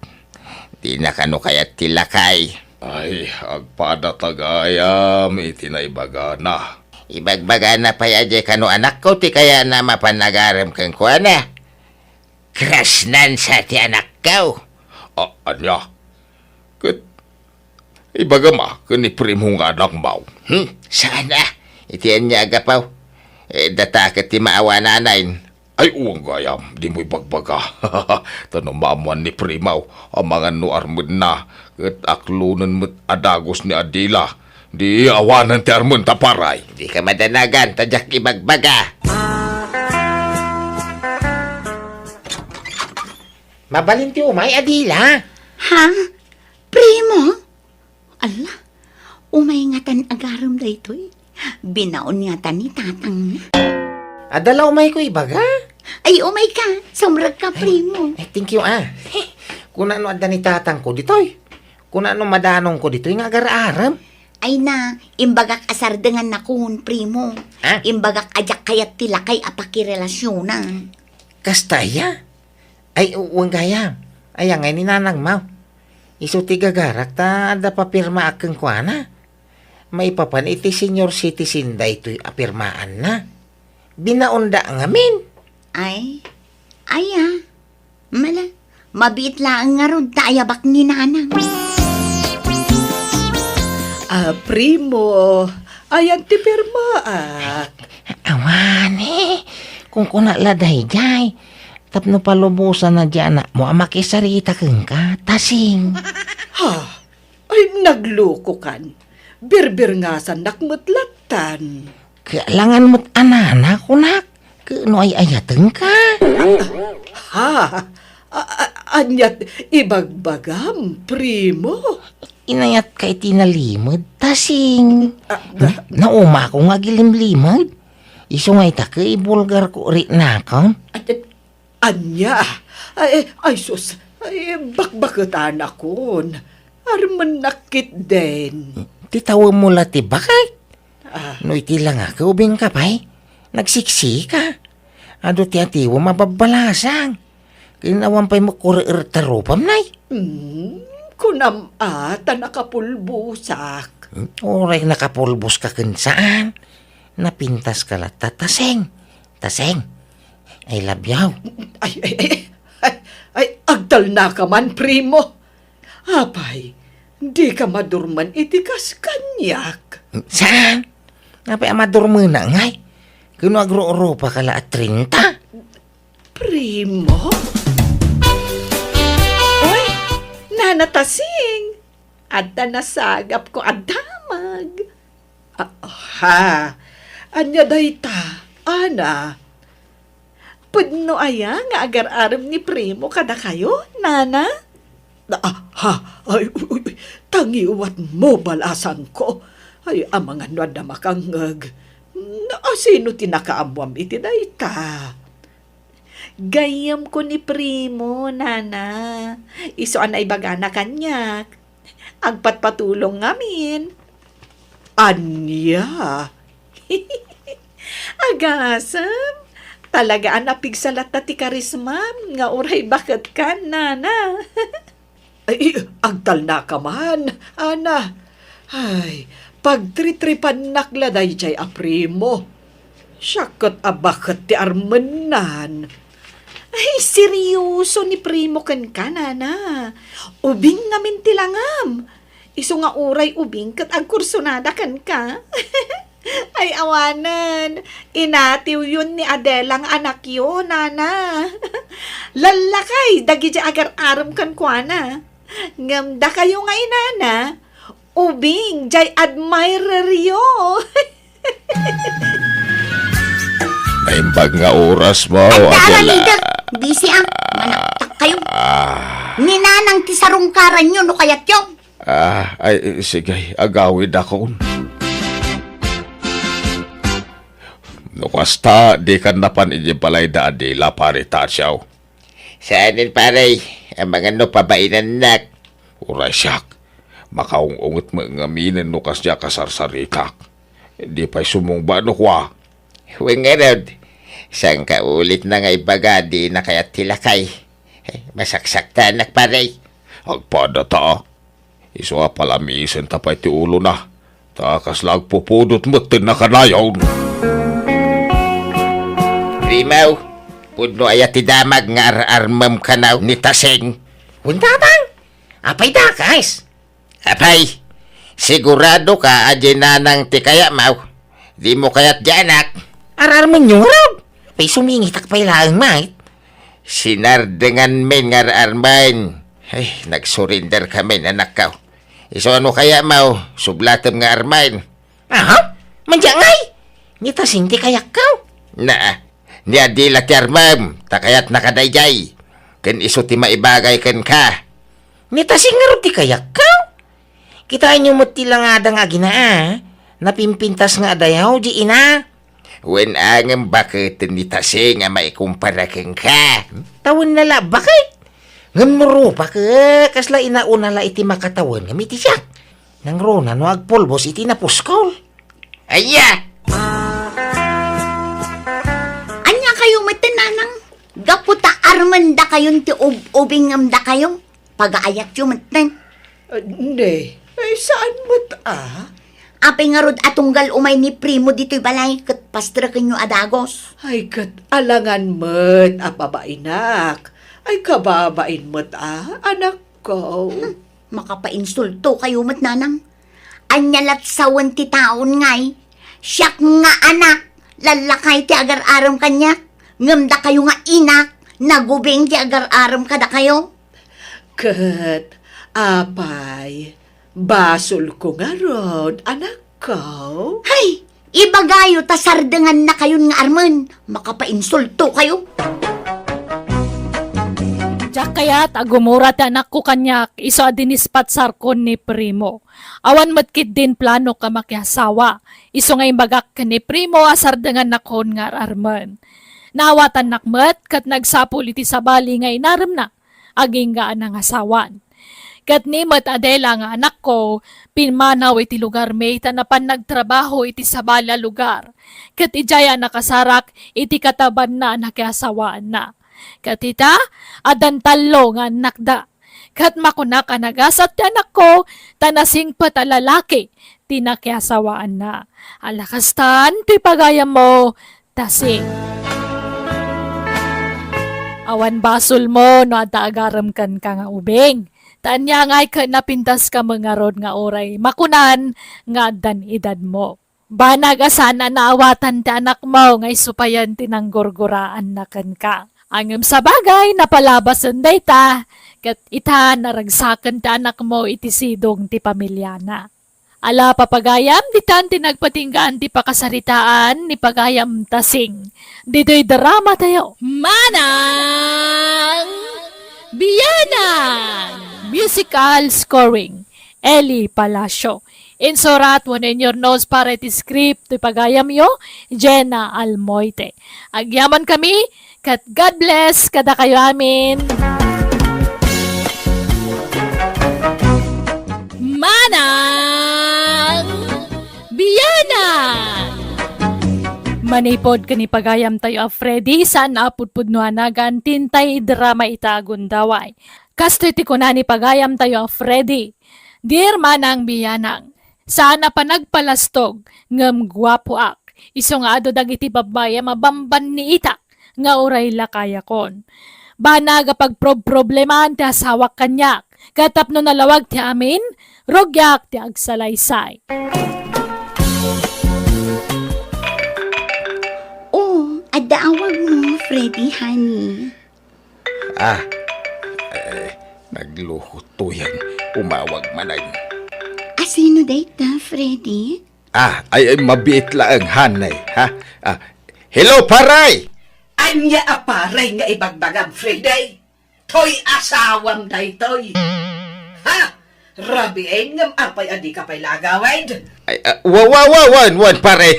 Di na kano kayat tilakay. Ay, agpada tagayam, itinaibaga na. Ibagbaga na pa yaje kano anak ko, ti kaya na mapanagaram kang kuana. Krasnan sa ti anak ko. Anya? Ibaga ma, kaniprimo nga anak mau. Sana? Itiyan niya agapaw. Datakat ti maawa nanayin. Ay, uwang gayam, di mo ibagbaga. Tanong maamuan ni Primaw, ang mga nuarmud na, at aklunan mo't adagos ni Adila. Di awanan ti armon taparay. Di ka madanagan, tadyak ibagbaga. Mabalin ti umay, Adila. Ha? Primo? Ala, umay ngatan agaram da ito'y. Binaon ngatan ni tatang na. Adala umay ko ibaga. Ay, umay ka. Samrag ka, primo. Thank you, Kung ano adda ni tatang ko ditoy. Kung ano madanong ko ditoy nga agar-aram. Ay na, imbagak asardengan na kun, primo. Ha? Imbagak ajak kayat tilakay apakirelasyonan. Kastaya? Ay, uwang gayam. Ay, ngay ni nanang mau. Isu ti gagarak ta ada papirma akeng kuana. Maipapan iti senior citizen da ito'y apirmaan na. Binaunda ngamin. Ay, mala, Mabit lang nga ron taayabak ni nanang. Primo, ayan ti pirma, Awan kung kuna laday jay. Tapno palubusan na di anak mo, makisarita kang ka, tasing. Ha? Ay, nagluko kan. Birbir nga sa nakmutlatan. Kailangan mo't anana, kunak. Kano ay ayateng ka. Ha? Anyat ibagbagam, primo. Inayat kay tinalimod, tasing. Nauma ko nga gilimlimod. Isungay ta kay bulgar ko rin na ka. Anya? Ay sus, bakbakutan akon. Arman nakit din. Titawa mo la ti bakit? No iti lang nga, ubing ka pa'y. Nagsiksi ka. Ado ti atiwa mababalasang. Kinawan pa'y makurir tarupam nay. Kunam nakapulbusak. Oray nakapulbos ka kun saan. Napintas ka la tataseng. Taseng. I love you. Ay, agdal na ka man, primo. Apay, di ka madurman itikas kanyak. Saan? Napay amadurmo na ngay. Kano agro-oro pa kala at 30? Primo? Oy, nanatasing. Adda nasagap ko adamag. Anya dayta, ana. Pudno aya nga agar-aram ni Primo kada kayo, nana? Ay, tangiwat mo balasan ko. Ay, amangan na makangag. Sino tinakaamwam iti dayta? Gayam ko ni Primo, nana. Isuan ay bagana kanyak. Agpatpatulong ngamin. Anya? Agasam? Talaga napigsalat na ti karisma, nga uray bakit ka, nana. Ay, agtal na ka man, ana. Ay, pagtritripan nakladay jay aprimo. Syakot bakit ti armenan. Ay, seryoso ni primo kan ka, nana. Ubing ngamin tilangam. Iso nga uray ubing kat ang kursunada kan ka. Ay, awanan. Inatiw yun ni Adelang anak yun, nana. Lalakay, dagi dya agar-aram kan kwa na. Ngamda kayo nga inana. Ubing, jay admirer yo. Naimbag nga oras mo, Dara, Adela. leader. Busy manaktak kayo. Ni nanang tisarungkaran nyo, no kayat yung. Ay, sige, agawid ako. Nukasta, di ka napan balay da adila pare tasyaw. Saanin pare, ang mga no pabainan nak. Uray siyak, makaungungot mo nga minin nukas niya kasarsaritak. Di pa'y sumungba no kwa. Huwag nga rod, sang kaulit na nga ibaga di na kaya tilakay. Masaksakta nak pare. Agpada ta, iso nga palamisin tapay ti ulo na. Takas lag pupudot mo tinakanayaw. Primaw, pudno ayat ti damag nga ar-armam kanaw ni taseng. Huntabang, apay dakas. Apay, sigurado ka adyananang ti kaya maw. Di mo kaya't dianak. Ar-arman nyo rab. Apay sumingitak pa'y lang mait. Sinardengan men nga ar-arman. Ay, nag-surrender kami anak ka. Iso ano kaya maw, sublatem nga arman. Aha, manjangay. Ni tasing ti kaya ka. Ni adila ti armam, takayat nakadayjay. Ken iso ti maibagay ken ka. Ni tasing nga ro ti kaya ka. Kitaan nyo mo ti langadang agina napimpintas nga adayaw di ina. Wen angem bakit ni tasing nga maikumpara ken ka. Tawon na la, bakit? Ngam mo pa ka, kasla inauna la iti makatawan nga miti siya. Nang rona no agpulbos iti napuskol. Aya! Anya kayo matananang. Gaputa armanda kayon ti ubing ngamda kayo. Pag-aayat yung matan. Hindi. Ay, saan mo't Apay nga rod atunggal umay ni Primo dito'y balay kat pastra kanyo adagos. Ay, kat alangan mo't apabainak. Ay kababain mo't anak ko. Makapainsulto kayo mat nanang. Anyalat sawan ti taon ngay. Siyak nga anak. Lalakay ti agar-aram kanya. Ngamda kayo nga inak. Nagubing ti agar-aram kada kayo. Kat, apay, basol ko nga rod, anak ko. Hay! Ibagayo ta sardengan na kayon nga arman. Makapainsulto kayo. Diyak kaya agumura ti anak ko kanyak iso adinispat sarkon ni Primo. Awan matkid din plano ka makiasawa. Iso ngay bagak ka ni Primo asardengan nakon nga arman. Nawatan nakmet kat nagsapul iti sabali ngay naram na. Aging gaan ang asawan. Kat ni mat Adela nga anak ko, pinmanaw iti lugar may tanapan nagtrabaho iti sabala lugar. Kat ijaya nakasarak iti kataban na nakiasawaan na. Katita, adan talo nga nakda. Kat makunak anagasat ti anak ko, tanasing patalalaki, tinakiasawaan na. Alakastan, ti pagayam mo, tasing. Awan basol mo, no adagaram kan ka nga ubing. Tanya nga'y ka napintas ka mga rod nga oray, makunan nga dan edad mo. Banag asana naawatan ti anak mo, nga'y supayan tinanggurguraan na kan ka. Angem sa bagay, napalabasan day ta, kat ita naragsakan ti anak mo iti sidong ti pamilya na. Ala papagayam, di tan tinagpatinggaan ti pakasaritaan ni pagayam tasing. Dito'y drama tayo. Manang Biyanang! Musical scoring. Eli Palacio. Insurat one in your nose para iti script ti pagayam yo, Jenna Almoite. Agyaman kami, kat God bless kada kayo amin. Manang Biyanang! Manipod ka ni pagayam tayo a Freddy, saan apudpudnuanagan tintay drama itagun daway. Kasto iti ko na ni pagayam tayo a Freddy. Dear Manang Biyanang, sana pa nagpalastog, ngam gwapo ak. Iso nga ado dagiti babaya mabamban ni itak, nga uray lakaya kon. Banaga pagprobleman ti asawak kanyak, katapno nalawag ti amin, rogyak ti agsalaysay. Oh, adaawag mo, Freddy, honey. Nagluhot to yan. Umawag manay. Asino data, Freddy? Ay mabiit lang hanay, ha? Hello, paray! Anya aparay nga ibagbagam, Friday. Toy asawam day toy. Ha? Rabiin ngam apay adi ka pay lagawid. Ay, wan, paray.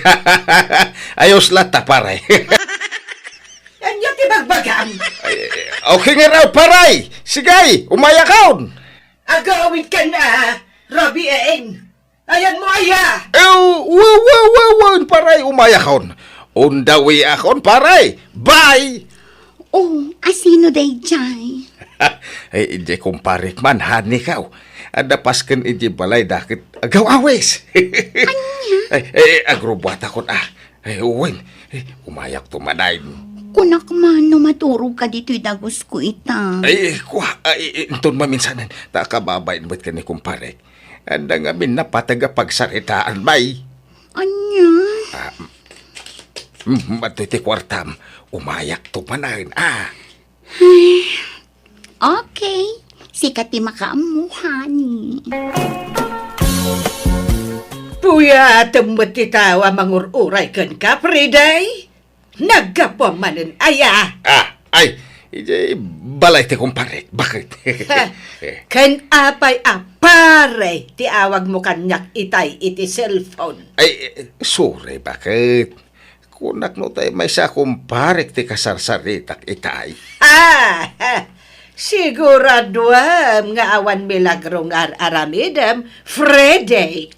Ayos lata, paray. Anya tibagbagam. Okay nga raw, paray! Sigay, umayakaon! Agawid ka na, Rabiin. Ayan mo aya. Wan, paray, umayakaon. Undawi akon, paray. Bye! Oh, asino day jay? Ay, hindi kumparik man, hani ka. Adapas kan iji balay dakit agaw awes. Ay, agrobat akon Ay, uwin. Umayak tumanayin. Kunak man no maturog ka dito'y dagos ko ita. Ay, inton maminsanan. Takababayin mo't ka ni kumparik. Anda nga min napataga pagsaritaan, bay. Anya? Matuti kwartam. Umayak tumanayin, Okay. Sikati makaamuhani. Puya temut titawa mangururay kan ka, Friday. Nagkapamanin aya. Ay, iji balay ti kumparik. Bakit? Kan apay apare ti awag mo kanyak itay iti cellphone. Ay, sorry, bakit? Kunak no tayo may sa kumparik ti kasarsaritak itay. Siguraduam nga awan milagrong aramidam, Friday.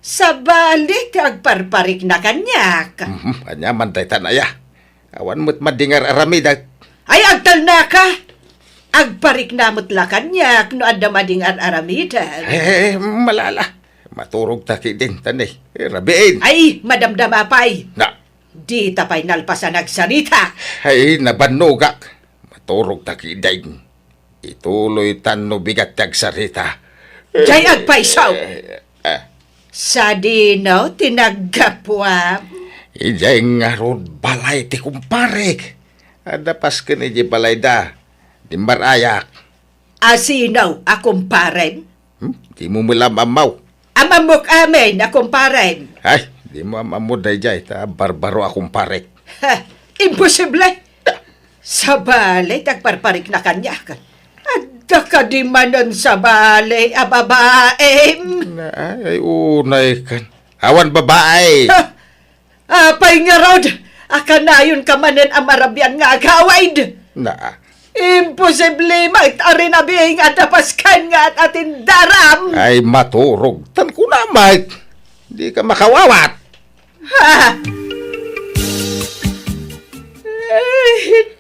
Sa balik agparparik na kanyak. Anya man tayo tanaya. Awan mo't madingar aramidak. Ay agtal na ka. Agparik na mo't la kanyak no adda madingar aramidan. Malala. Maturog taki din tanay. Rabiin. Ay, madamdama pay. Na. Di tapay nalpasan nagsalita. Ay, nabanugak. maturog takiday. Ituloy tan no bigat tag sarita. Jay agpaisaw. Ah, Sa dinaw, tinaggapwam. ijay nga rod balay ti kumparek. Adapas ka ni di balay da. Di marayak. Asinaw, akong parem. Di mo mula mamaw. Amamok amin, akong parem. Ay, di mo amamod day jay. Ta barbaro akong parek. Ha, imposible. Sa balay, tagparparik na kanya ka. Adda ka di manon sa balay, babaem. Ay, unay kan. Awan babae. Apay nga rod, akanayon ka manen amarabyan nga agawaid. Na, Imposible magtari na bing at napaskan nga at atin daram. ay maturog. Tan ko na, Mike. Di ka makawawat. Ha?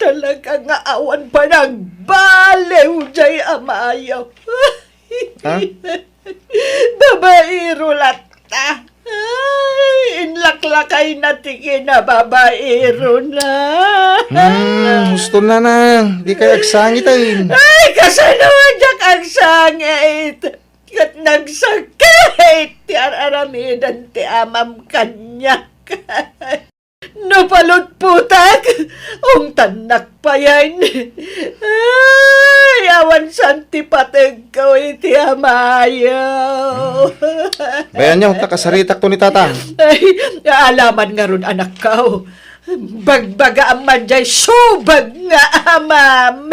Talaga nga awan pa ng balew, jay amayaw. Ha? Babairo lata. Ay, inlaklakay na tiki na babairo na. Gusto na nang. Di kayo agsangit ay. Ay, kasanawan jak ang sangit. Kat nagsakit. Ti aramidan ti amam kanya. Napalot putak. Ung tanak pa yan. Ay, awan santi patag ko iti amayaw. Bayan nyo, takasaritak to ni tatang. Ay, alaman nga ron anak ko. Bagbaga ang manjay, subag nga amam.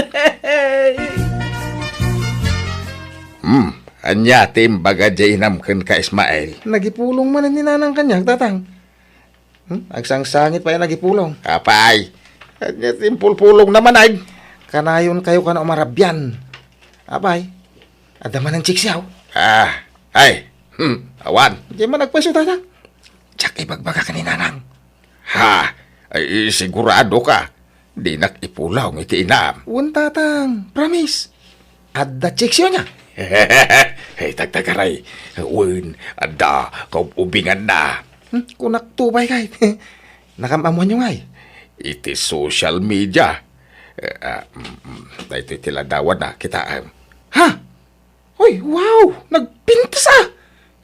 Anya timbaga jay namken ka Ismael. Nagipulong man ni nanang kanya, tatang. Agsangsangit pa yan nagipulong. Kapay. Anya timpulpulong naman ay. Kanayon kayo ka na umarabyan. Apay. Adaman ng chiksyaw. Ay. Awan. Di man nagpwesto, tatang. Tsak ibagbaga ka ni nanang. Ha, ay sigurado ka. Di nakipulaw ng itiinam. Uwan, tatang. Promise. Adda chiksyo niya. Hey, tagtagaray. Uwan, adda, kaubingan na. Kunak tubay kay. Nakamamuan nyo ngay. Iti social media. Ito tiladawan na kita. Ha? Hoy, wow! Nagpintas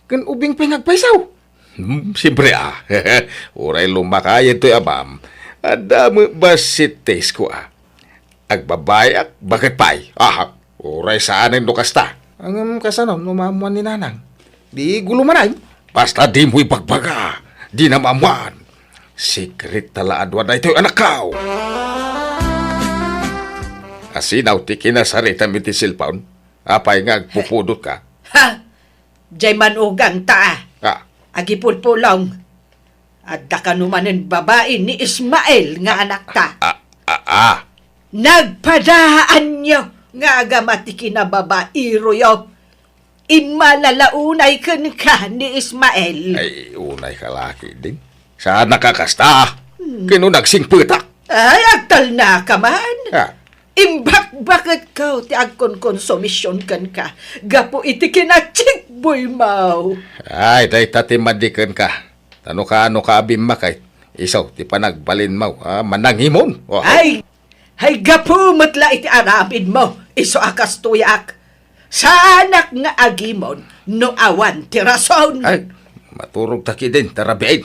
Kan ubing pinagpaisaw. Siyempre Uray lumakayan to'y abam. Adamo basites ko Agbabayak, bakit pa'y? Uray saan ang lukasta. Ang kasano, numamuan ni nanang. Di gulumanay. Basta di mo'y bagbaga. Di namamuan. Secret talaadwan na ito'y anak kao. Asinaw ti kinasarita mi ti silpaon. Apay nga agpupudot ka. Ha? Jay manugang ta. Agipulpulong. At dakanumanin babae ni Ismael nga anak ta. Nagpadaan nyo nga agamati kinababairo yo. Imalalaunay kan ka ni Ismael. Ay, unay kalaki din. Saan nakakasta? Kino nagsingputak? Ay, agtal na ka man. Ha? Bakit ka ti agkonkonsomisyon kan ka? Gapo iti kinachikboy mau. Ay, day tatimadikan ka. Ano ka abim makay? Isaw, ti panagbalin mo. Mananghimon. Ay gapo matla iti arabid mo. Iso akas tuyak. Sa anak nga agimon, no awan ti rason. Ay, maturog taki din, tarabiin.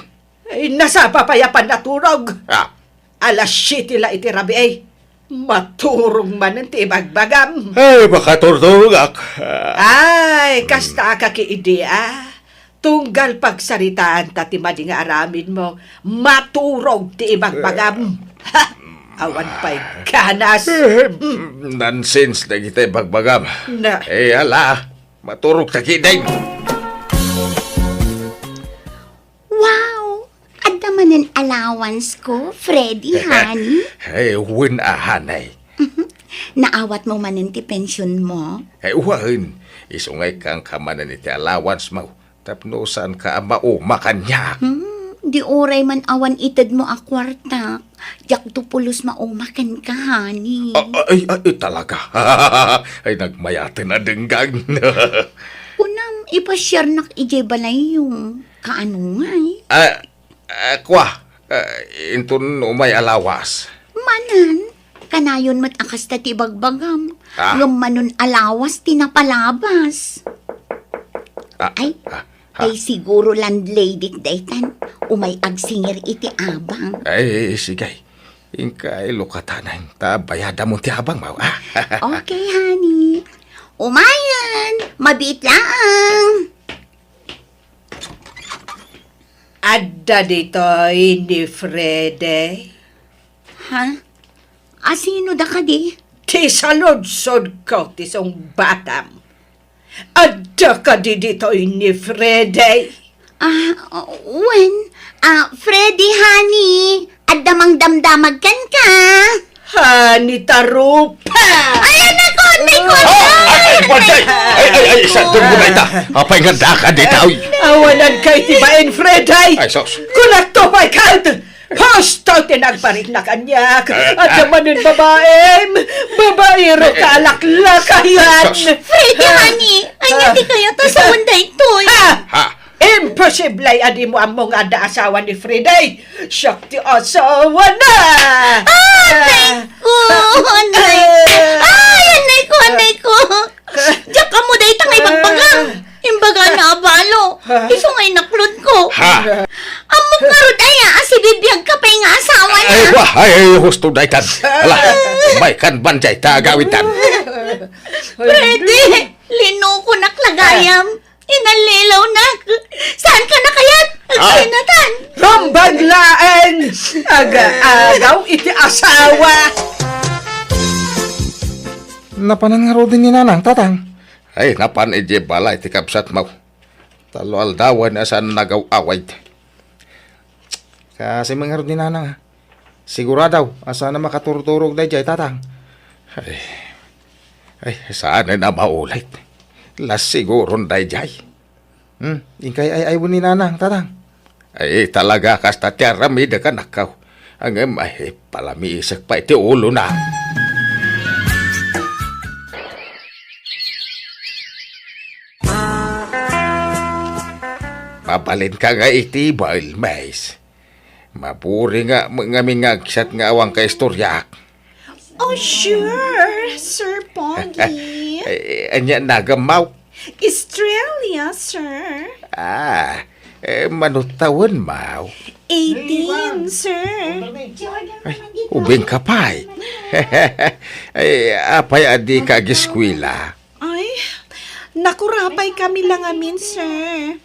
Ay, nasa papayapan naturog. Ah, Alas 7 la iti rabi maturog man ti bagbagam. ay, baka turdugak. Ay, kasta ka ki idea. Tunggal pagsaritaan ta ti madi nga aramid mo, maturog ti ibagbagam. Ha! Awan pa'y kanas. Nonsense na kita bagbagam. Na. Ala, maturog taki din. Wow! Adda manen allowance ko, Freddy, honey. Ay, win ahanay. Naawat mo manen ti pensyon mo. Ay, uwain. Isungay kang kamanan iti allowance mo. Tapno saan ka mauma kanya. Di oray man awan itad mo a kwarta. Yak tupulos maumakan ka, honey. Ay, talaga. Ay, nagmayatin na denggang. Unam, ipashare nak ije balay yung kaano nga Kwa, intun umay alawas. Manan, Kanayon mat akas ta ti bagbagam. Ah. Ngamanon alawas ti napalabas. Ay, ay siguro landlady daytan. Umay agsingir iti abang. Ay, sige. Ingkay lukatanan. Ta bayada mo ti abang mau. Okay, honey. Umayan. Mabit lang. Adda dito ni Frede. Ha? Sino da ka di? Ti salodsod ko ti song batam. Adda ka di dito ni Frede. When? Freddy, honey. At damang damdamag kan ka. Hani tarupa. Ayan ako, may ko. Ay, banday! Ay, sa doon mo na ita. Apay nga daka dita. Awanan kay tibain Frede. Ay, sos. Kunak to by kalt. Hasto tinagparit na kanyak. At naman yung babaem. Babaero kalaklakayan. Freddy, honey. Ay, hindi kayo to sa unday to. Ha? Imposible adi mo among ada asawa ni Frede. Siyak ti asawa na. Anay ko. Diyak ka mo dahi tangay bagbagang. Imbaga na abalo. Iso ngay naklod ko. Ha? Amok nga rod ay si bibiyag ka pa nga asawa niya. Ay, wah, ay, husto daitan. Ala, may kan banjay ta gawitan. Pwede. Lino ko naklagayam. Inalilaw na. Saan ka na kayat? Agsinatan. Rambaglaan. Aga-agaw iti asawa. Napanan nga ro din ni nanang, tatang. Ay, napan ije balay ti kapsat mau. Talo aldawan asan nagaw-away. Kasi mga ro din nanang, ha. Siguradaw, asa na makaturturog da jay, tatang. Ay, saan na maulit? Las siguro dayjay. Ingkay ay ni nanang, tatang. Ay, talaga kasta tiaramida ka nakaw. Ang ay, palamiisak pa iti ulo na. Mabalin ka nga iti boil mais. Mapuri nga mga mingagsat nga awang ka istoryak. Oh, sure, Sir Poggy. Anya nagamaw. Australia, sir. Manutawan mau. 18, sir. Ubing kapay. Ay, apay adi ka giskwila. Ay, nakurapay kami lang amin, sir.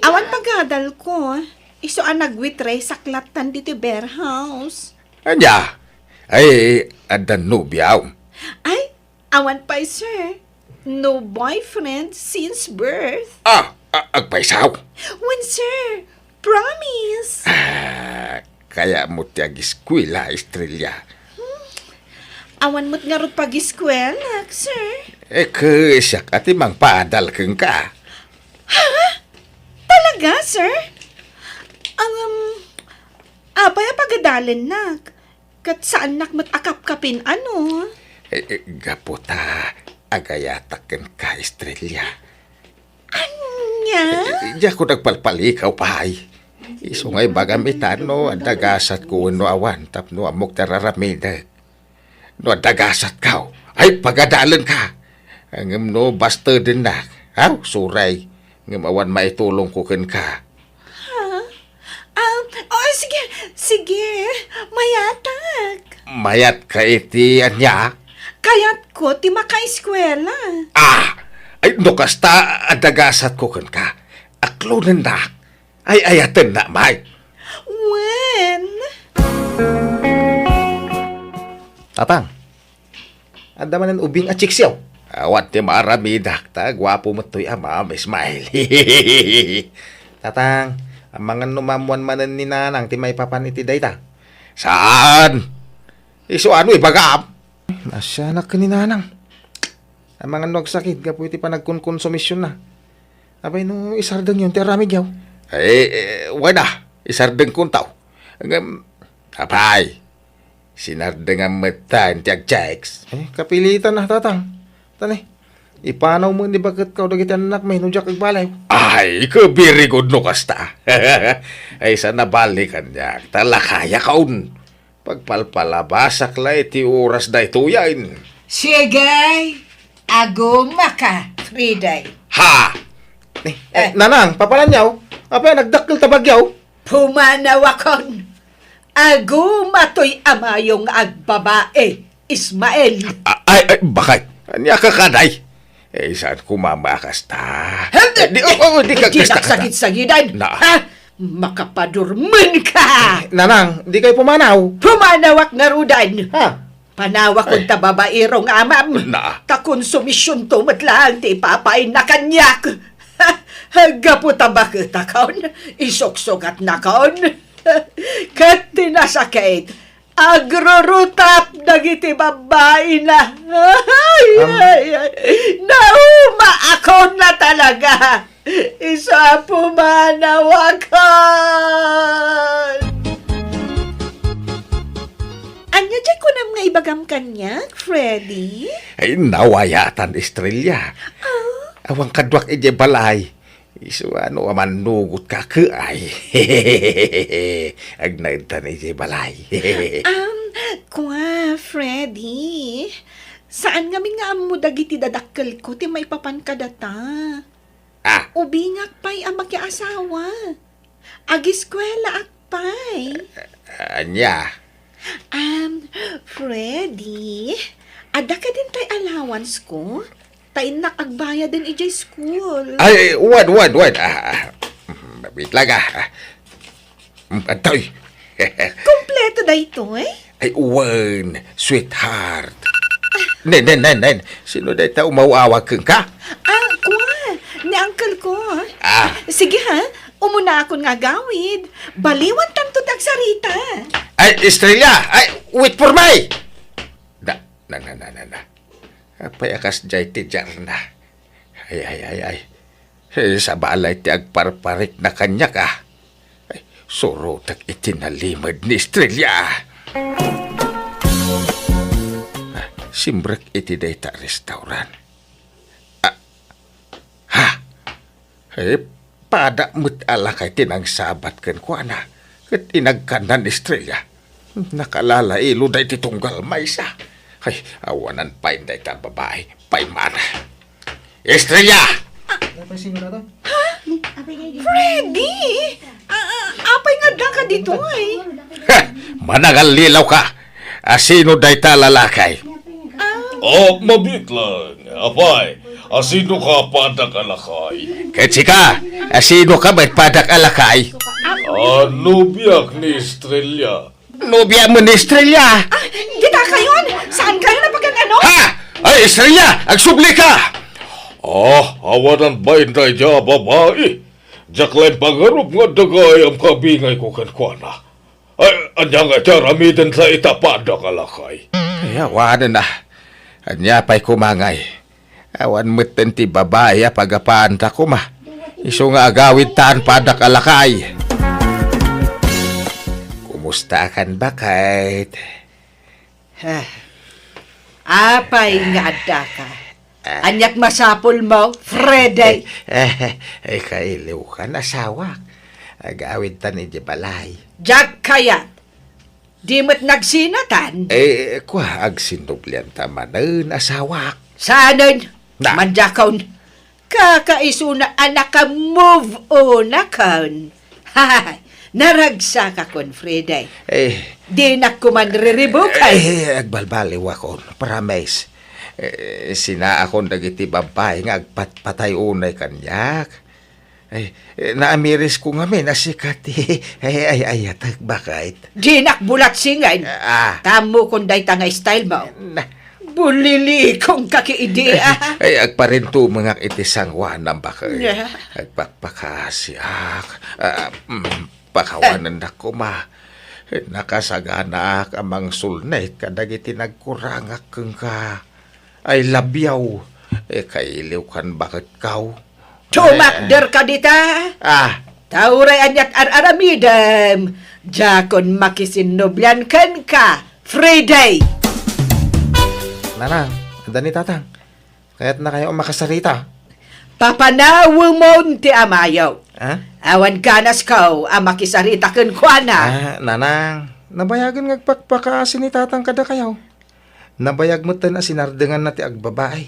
Awan pagadal ko. Iso ang nagwitre sa klatan dito bear house. Anya? Ay, adan nubiyaw. Ay, awan pa, sir. No boyfriend since birth. Agpaisaw. When, sir? Promise. Kaya mo tiya giskwila, Estrella. Awan mo't nga rin pag-eskwela, sir. Kesyak ati mang paadal keng ka. Talaga, sir? Apay pagadalin na. Kat saan nak akap-kapin ano? Gaputa, agayataken ka, Estrella. Anya? Diya ko nagpalpalikaw pahay. Isungay bagamitan no, adagasat ko no awan, tapno amok tararamidag. No adagasat ka, ay pagadalan ka. Ang no basta din na, suray. Ngam awan maitulong ko ken ka. Sige. Mayatag. Mayat ka iti anya? Kayat ko, ti maka-eskwela. Ay no kasta adagasat ko ken ka. Aklonan na. Ay ayaten na, may. When? Tatang, ada manan ubing at chiksiyaw. Awat ti maramidak ta, gwapo mo to'y ama, may smile. Tatang, ang mga numamuan manan ni nanang ti may papan iti dayta. Saan? Iso ano ibagam? Nasya na ka ni nanang. Ang mga nagsakit, kapo iti pa nagkonsumisyon na. Abay no, isardang yun, ti aramid yaw. Wala. Isardeng kuntaw. Apay. Sinardeng ang matan ti agcheks. Kapilitan na, tatang. Tani, ipanaw mo ni bagat ka o dagiti anak may nujak agbalay. Ay, kabiri good no kasta. Ay, sa nabalikan niya. Talakaya kaun. Pagpalpalabasak la iti oras da ito yan. Sige, aguma ka, Friday. Ha! Nanang, papalanyaw. Apa nagdakkel tabagyaw? Pumanawakon. Aguma to'y amayong agbabae, Ismael. Ay, bakit? Anya ka kaday? Saan kumamakas ta? Di ka Di nagsagit-sagidan. Na. Ha? Makapadurman ka. Nanang, di kayo pumanaw. Pumanawak nga rudan. Ha? Panawak kong tababairong amam. Na. Kakonsumisyon to matlang ti papain na kanyak. Gapu tabak takon. Isoksogat na kaon. Kat tinasakit. Agrorutap dagiti babae na. Nauma ako na talaga. Isa pumanawakan. Anya dyan ko nam nga ibagam kanyak, Freddy? Ay, nawayatan, Estrella. Awang kadwak ije balay. Isu ano aman nugut ka ke ay. Agnaitan ije balay. Kwa, Freddy. Saan nga nga amo dagiti dadakkel ko ti maipapan ka data? Ah, Ubingak pa'y ang asawa. Agiskwela akpay. anya. Freddy, ada ka din tay allowance ko? Tay nakagbayad din ijay school. Ay, wad. Wait lang Antoy. Kompleto da ito eh. Ay, uwan, sweetheart. Nen. Sino da ita umawawag kang ka? Kwa, ni uncle ko. Sige ha, umuna akong nga gawid. Baliwan tanto tagsarita. Ay, Estrella! Ay, wait for me! Na. Apay akas jay ti jar na. Ay. Sa balay ti agparparik na kanya ka. Ay, surutak itinalimad ni Estrella. Simbrek iti dayta restaurant. Ay, pada mo't alakay tinang sabat kan ko na. Kat inagkanan Estrella. Nakalala ilo day titunggal maysa. Ay, awanan pa'y day ta babae. Pa'y mana. Estrella! Freddy! Apay nga da ka dito eh. Managal lilaw ka. Asino day ta lalakay? Mabit lang. Apay, asino ka padak alakay? Ketsika, asino ka ba't padak alakay? Nubiyak ni Estrella. Nobya mo ni Estrella. Gita kayon! Saan kayo napagkan ano? Ha! Ay, Estrella! Agsubli ka! Awanan ba inday dya babae? Jaklain pangarup nga dagay ang kabingay ko kankwana. Ay, anya nga dya ramidan sa itapadak alakay. Ay, awanan na. Anya pa'y kumangay. Awan mutin ti babae pagapaan ta kuma. Iso nga agawid taan padak alakay. Kumusta kan bakit? Apay nga da ka. Anyak masapol mo, Freddy. Ay, kailiw ka na sawak. Agawid ta ni balay. Jack kayat. Di mo't nagsinatan. Kwa agsinublian ta manan asawak. Saanan? Na. Manjakon. Kakaiso na anak ka move on na kon. Hay, naragsa ka kon, Freddy. Di na ko man riribukay. Agbalbaliw ako. Promise. Sina akong dagiti babae nga agpatpatay unay kanyak. Naamiris ko nga nasikat ay atag bakit. Di nakbulat singan. Tamo kung day nga style mo. Bulili kong kakiidea. Ay agparinto mga itisangwa ng bakit. Yeah. Agpakpakasyak. Pakawanan na ko ma. Nakasaganak amang sulnet kadagiti nagkurangak keng ka. Ay labyaw. Kailiw kan bakit kaw. Tumakder ka dita. Tauray anyat aramidam. Jakon makisinobyan kan ka. Friday. Nanang, anda ni tatang. Kaya't na kayo makasarita. Papanawo mo ti amayaw. Ha? Awan ganas ko ang makisarita kan kwa na. Nanang, nabayagan ngagpakpakaasin ni tatang kada kayaw. Nabayag mo tan sinardengan na ti agbabae.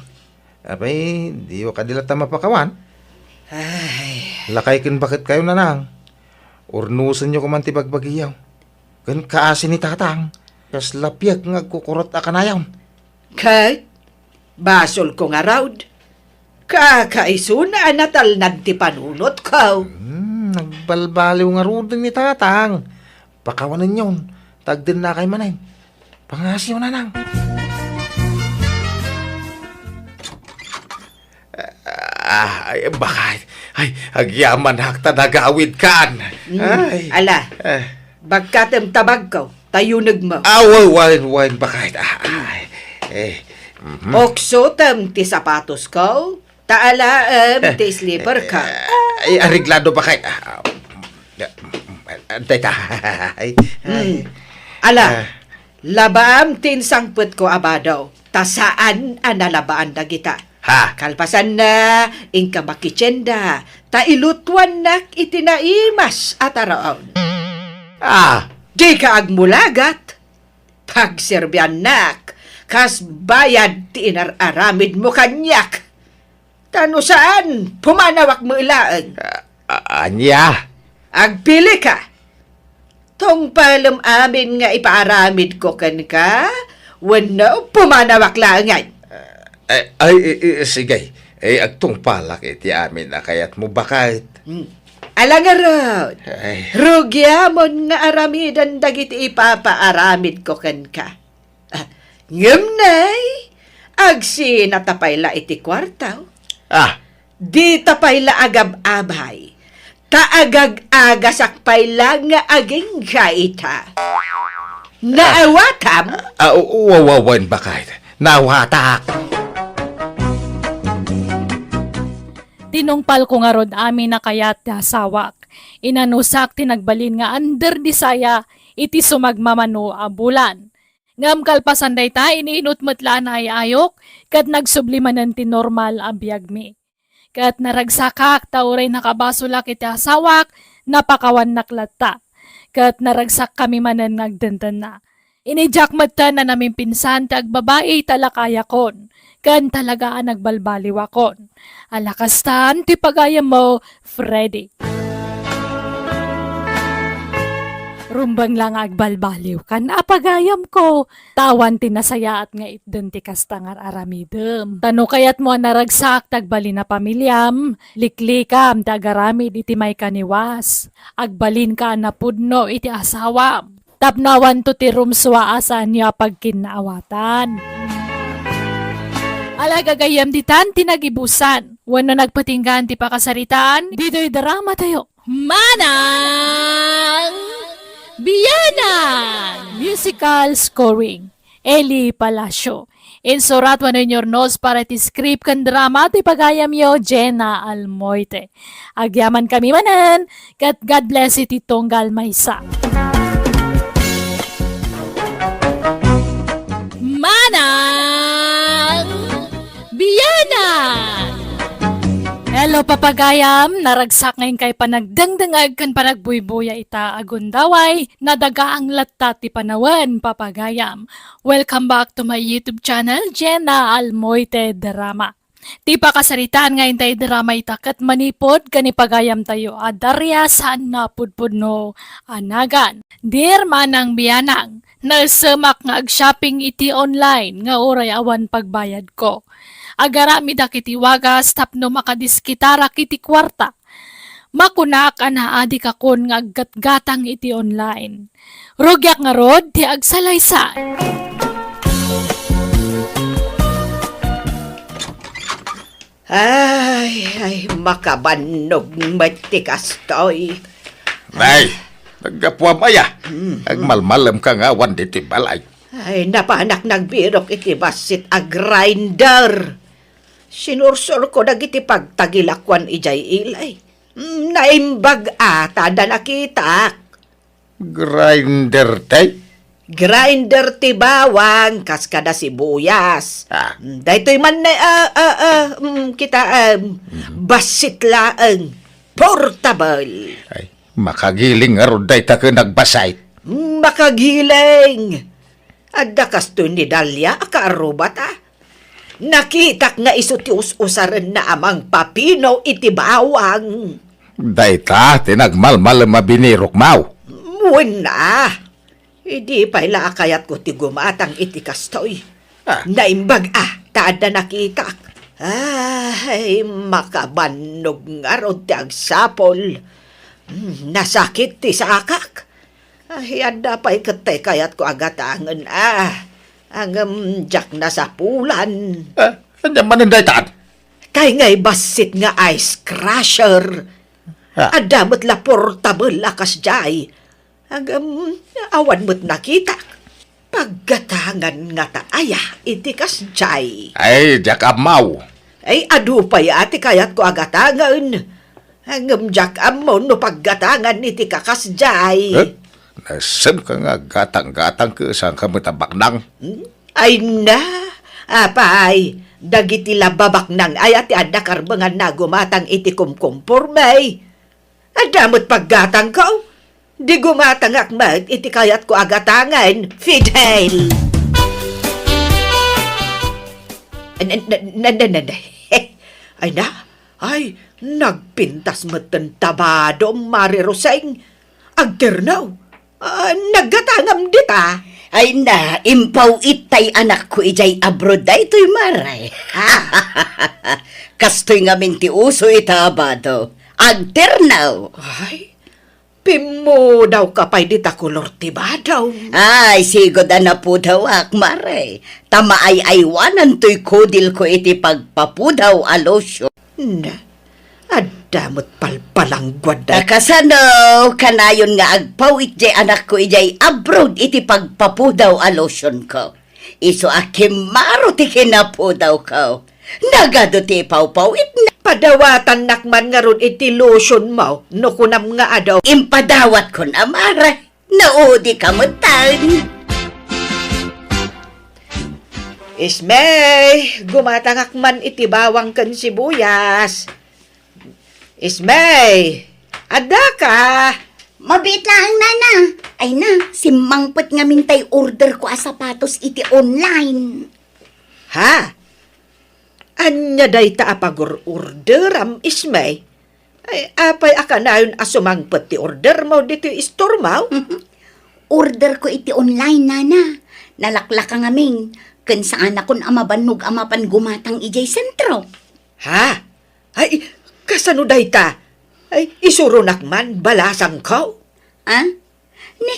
Abay, di wa kadila ta mapakawan. Ay, Lakay kin bakit kayo nanang? Urnusan nyo kuman ti bagbagiyaw. Kan kaasin ni tatang. Kas lapyag ngagkukurot akanayaw. Kat, basol ko nga raud. Kakaisuna natal ti panunot ko. Nagbalbaliw nga rudin ni tatang. Pakawanan yun. Tagdin na kay manay. Pangasiw na nang. Ay, bakit? Ay, agyaman hakta nagawid kan. Ay. Ala, bagkatem tabag ko, tayunog mo. Wine, bakit? Ay, Okso tem ti sapatos ko, taala ti slipper ka. ay, ariglado ba kay? Teka, ay, Ala, labaam tin sangput ko abadaw, tasaan analabaan na kita. ha? Kalpasan na, ingka makitsenda, ta ilutwan nak itinaimas at araon. Di ka agmulagat, pagserbyan nak, kas bayad ti inararamid mo kanyak. Tano saan, pumanawak mo ilaang. Anya? Agpili ka. Tong palem amin nga ipaaramid ko kan ka, wano pumanawak laangan. Sige. Agtong palak iti amin na kayat mo bakit? Alangarod, Ay, rugyamon nga aramidan dagiti ipapaaramid ko kan ka. Ngumnay, agsi natapayla iti kwartaw. Di tapayla agab-abay. Taagag-aga sakpayla nga aging kaita. Naawatam? wawawan bakit? Nawatak. Tinungpal ko nga rod amin na kayat ti asawak. Inanusak tinagbalin nga under di saya iti sumagmamano a bulan. Ngam kalpasan day ta iniinut metla na ay ayok kat nagsublimanan ti normal a biyag mi. Kat naragsakak tauray nakabasulak iti asawak napakawan naklatta. Kat naragsak kami manan nagdandan na. Inijak mata na namin pinsan ti agbabae talakaya kon. Kan talaga nagbalbaliwakon. Alakastan ti pagayam mo, Freddy. Rumbang lang agbalbaliw kan apagayam ko. Tawan tinasaya at nga itden ti kastangar aramidem. Tano kayat mo naragsak tagbali na pamilyam. Liklikam tagaramid iti may kaniwas. Agbalin ka na pudno iti asawam. Tapnawan to ti rumswa asan niya pagkinaawatan. Alagagayam ditan tinagibusan. Wano nagpatinggan ti pakasaritaan, dito'y drama tayo. Manang Biyanan! Musical scoring. Eli Palacio. Insurat wano nyornos para ti script kan drama ti pagayam yo Jenna Almoite. Agyaman kami manan, kat God bless iti tonggal maysa. Manang Biyanan! Hello papagayam, naragsak ngayon kay panagdangdangag kan panagbuy-buya ita agundaway, nadaga ang latta ti panawan papagayam. Welcome back to my YouTube channel, Jenna Almoite Drama. Ti pakasaritaan ngayon tayo drama itakat manipod kanipagayam tayo adarya saan na pudpudno anagan. Dear Manang Biyanang, nalsemak nga ag-shopping iti online nga oray awan pagbayad ko. Agarami da kiti wagas tapno makadiskitara kiti kwarta. Makunak anaadi kakon nga aggatgatang iti online. Rogyak nga rod ti agsalaysay. Ay, makabanog matikas to'y. Nay, nagkapuam aya. Agmalmalam ka nga wan diti balay. Ay, napanak nagbirok iti basit a grinder. Sinursur ko dagiti pagtagilakwan ijay ilay. Naimbag ata da nakitak. Grinder tay? Grinder ti bawang kas kada sibuyas. Daytoy man na basit laeng portable. Ay, makagiling nga roday ta ka nagbasay. Makagiling! Adda kasto ni Dalia, akaarubat Nakitak nga isutius usaran na amang papino iti bawang. Dayta, tinagmalmal mabinirok mau. Muna! Hindi pa ila akayat ko ti gumatang iti kastoy. Naimbag taad na nakitak. Ay, makabanog nga rod ti agsapol. Nasakit ti sakak. Ay, anda pa'y katay kayat ko agatangan Ang jak na sa pulan. Ano man ang daytaan? Kay nga'y basit nga ice crusher. Adamot la portable akas jay. Awan mo't nakita. Paggatangan nga taaya, iti kas jay. Ay, jak mau. Ay, adu pa ati kayat ko agatangan. Jak mo no paggatangan iti kakas jay. Nasaan ka nga gatang-gatang ka saan ka matabak nang? Ay na, apay, dagiti lababak nang ay ati ada karbangan na gumatang iti kumkumpurmay. Adamot paggatang ko, di gumatang akmat iti kayat ko agatangan, Fidel. Ay na, ay, nagpintas matan tabado, Mari Roseng. Agternaw, naggatangam dita. Ay na, impaw itay anak ko ijay abroad da ito'y maray. Kastoy nga minti uso itabado. Agternaw. Ay, pimo daw kapay dita kulor tiba daw. Ay, sigod na po daw maray. Tama ay aywanan to'y kodil ko iti pagpapudaw alosyo. Na, adamot palpalanggwad da. Nakasano, kanayon nga agpawit jay anak ko ijay abroad iti pagpapudaw alosyon ko. Iso akimaro ti kinapudaw ko. Nagado ti pawpawit na. Padawatan nakman nga ron iti lotion mo, no kunam nga adaw. Impadawat ko na maray. Naudi ka mutan. Ismay, gumatangak man iti bawang kan sibuyas. Ismay, ada ka? Mabit lang, nana. Ay na, si Mangpet nga mintay order ko a sapatos iti online. Ha? Anya day ta apag-order am Ismay? Ay, apay akanayon asumangpet ti order mo dito store mo? Order ko iti online, nana. Nalaklak ang aming. Kan saan akon amabanog amapan gumatang ijay sentro. Ha? Ay, kasano day ta? Ay, isuro nakman, balasang ko? Ha? Ne,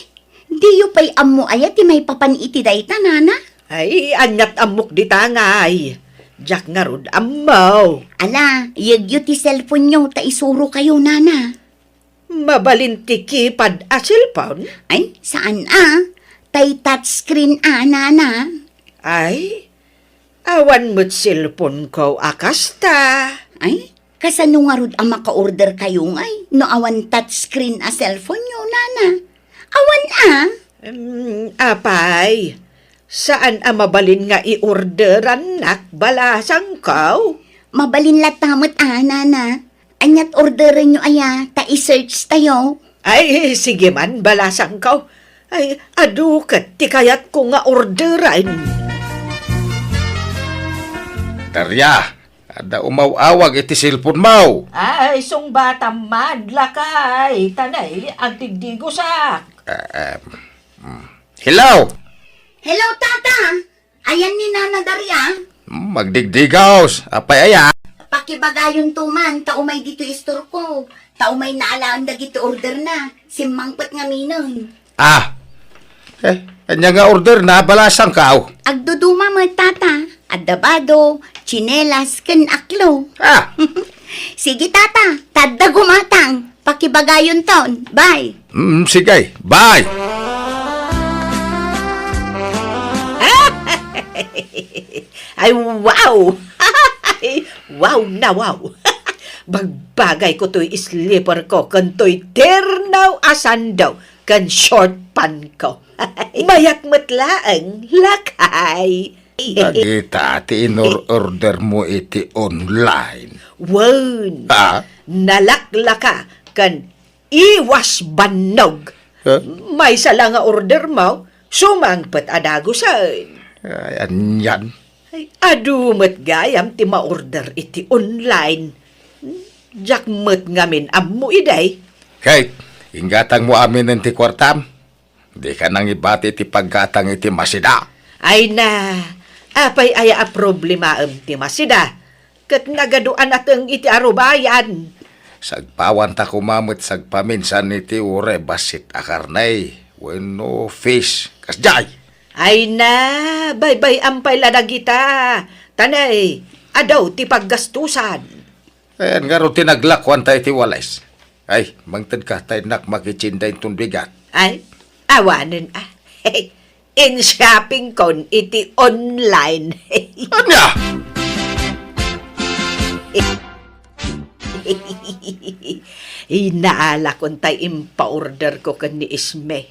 di yu pa'y amo ayat ti may papan iti dayta, nana. Ay, anyat amok di tangay. Jack nga rod amaw. Ala, yagyo ti cellphone nyo, ta isuro kayo, nana. Mabalinti kipad a cellphone? Ay, saan Tay touchscreen nana. Ay, awan mo't cellphone ko akasta. Ay, kasano nga rod ang maka-order kayo ngay? No awan touchscreen a cellphone nyo, nana. Awan Apay, saan mabalin nga i-orderan nak balasang ko? Mabalin latamot nana. Anyat orderin nyo ta i-search tayo. Ay, sige man, balasang ko. Ay, adukat, ti kayat ko nga orderan. Tarya, ada umaw-awag iti silpon mau. Ay, sung bata man, lakay, tanay, ang tigdigosak. Hello? Hello, tata. Ayan ni Nana Daria. Magdigdigaws. Apay aya. Pakibagayon tuman, taumay dito istor ko. Taumay naalaan da gito order na. Si Mangpet nga minon. Kanya nga order na balasang kao. Agduduma mo, tata. Adabado, chinelas, ken aklo. Sige, tata. Tadda gumatang. Pakibagayon ton. Bye. Sige, bye. Ay, wow! Wow na wow! Bagbagay ko to'y slipper ko, kan to'y ternaw asandaw, kan short pan ko. Mayat matlaang lakay. Nagita, ti in-order mo iti online. Wan! Ah? Nalaklaka, kan iwas banog. Ha? May sala nga order mo, sumangpat adagusan. Ay, anyan. Ay, adumat gayam ti ma-order iti online. Jakmet ngamin ammo iday. Kate, ingatang mo amin ng ti kwartam. Di ka nang ibati ti paggatang iti masida. Ay na, apay aya a problema ti masida. Kat nagaduan ateng iti arubayan. Sagpawan ta kumamit sagpaminsan iti ure basit akarnay. Wenno fish. Kasjay. Ay na, bye-bye ampay ladagita. Tanay, adaw ti paggastusan. Ayan nga ro tinaglakwan ta iti walis. Ay, mangtad ka tayo nak makichinday itong bigat. Ay, awanan ah. In shopping kon iti online. Anya! Inaala kon tay impa-order ko kan ni Isme.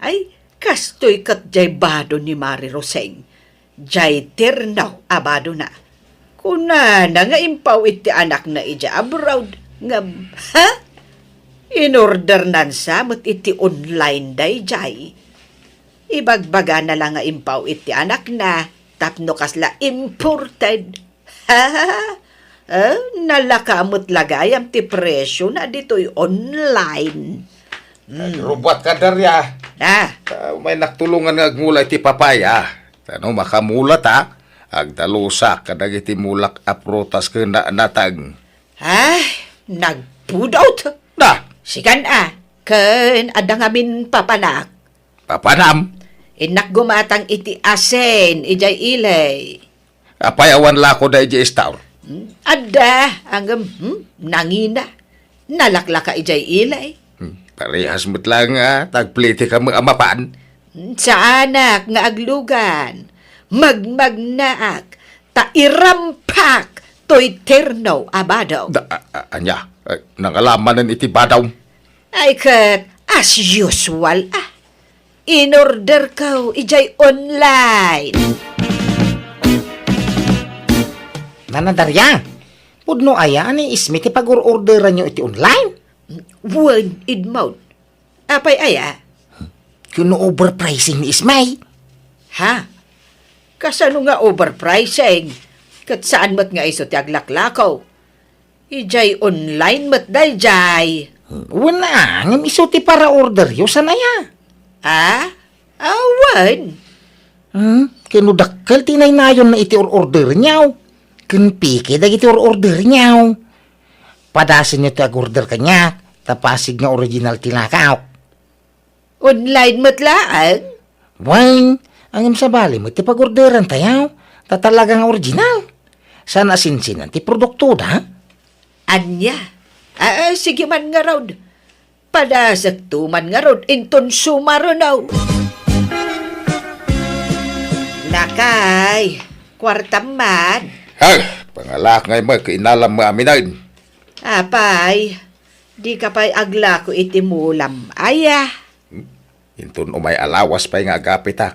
Ay, kastoy kat jay bado ni Mari Roseng. Jay ternaw abado na. Kuna na nga impaw iti anak na ija abroad. Ngam, ha? In-order nan sa mat iti online day jay. Ibagbaga na lang nga impaw iti anak na. Tapno kasla imported. Ha? Nalakamot lagayam ti presyo na dito'y online. Rubat ka darya. Ah, May naktulungan nga agmulay ti papaya. Tano makamulat ha? Agdalusa kadag iti mulak aprotas ka na natag. ay, nagpudot. Na, Sikan ken adang amin papanak. papanam. Inak gumatang iti asen, ijay ilay. Apayawan lako da iji istaw. Ada, anggam, nangina. Nalaklaka ijay ilay. Parehas mo't lang tagpliti ka mga amapan. Sa anak nga aglugan, magmagnaak, tairampak, to'y terno abadaw. Anya, nangalaman ng iti badaw. Ay kat, as usual in-order ko, ijay online. Nanadarya, pudno aya ni Isme ti pag-orderan nyo iti online. One idmount. Apay aya? Kuno overpricing ni Isme. Ha? Kasano nga overpricing? Kat saan mat nga iso ti aglaklakaw? Ijay online mat day jay. Wala, ngam iso ti para order yo sanaya. Ha? Awan. Kano dakkel tinaynayon na iti order nyaw. Kun piki dagiti order nyaw. Padasin nyo ti ag-order kanya, tapasig nga original tinakaw. Online mat laang? Wine, ang sa bali mo ti pag-orderan tayaw, tatalagang original. Sana sinsinan ti produkto da. Anya? Sige man nga raw. Padasag tuman nga raw, inton sumaro Nakay, kwartam man. Ay, pangalak ngay mo, kainalam mo aminayin. Apay, di ka pa'y agla ko itimulam. Aya, Intun umay alawas pa nga agapit ha.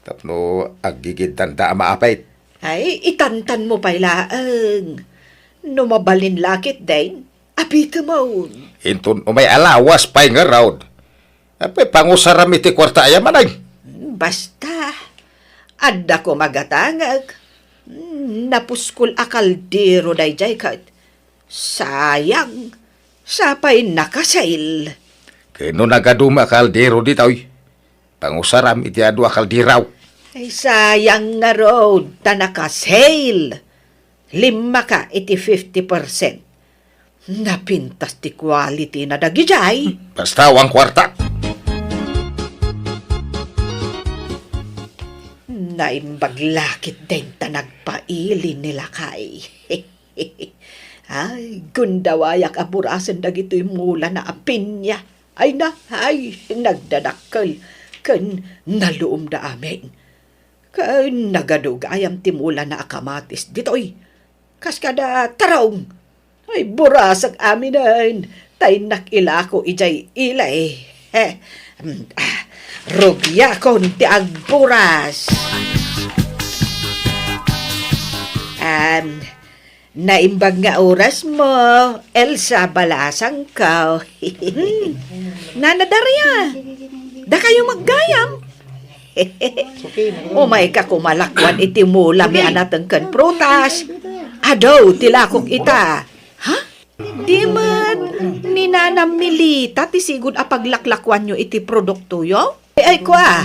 Tapno agigid tanda maapait. ay itantan mo pa'y laang. Numabalin lakit din, apita mo. Intun umay alawas pa nga raud. Apay pangusaram iti kwarta ayamanay. Basta, adda ko magatangag. Napuskol akaldero day jay kat. Sayang, sapay nakasail. Kano nagaduma kaldero ditoy. Pangusaram iti adu akaldiraw. Ay sayang nga road, tanakasail. 5 ka iti 50%. Napintas ti quality na dagijay. Basta wang kwarta. Naimbaglakit din ta nagpailin nila kay. Ay, gundawayak aburasan dagito'y mula na apin niya. Ay nagdadakkel. Kan naluom da amin. Kan nagadugayam timula na akamatis dito'y. Kas kada tarong. Ay, burasag aminan. Tay nakilako ijay ilay. Rugya kon ti agburas. naimbag nga oras mo, Elsa, balasang ka. Nanadarya, da kayo maggayam. Umay ka kumalakwan iti mula mi anatang kan prutas. Adaw, tilakok ita. Ha? Di man, ninanam milita, tisigod apaglaklakwan nyo iti produkto yo? Ay kwa,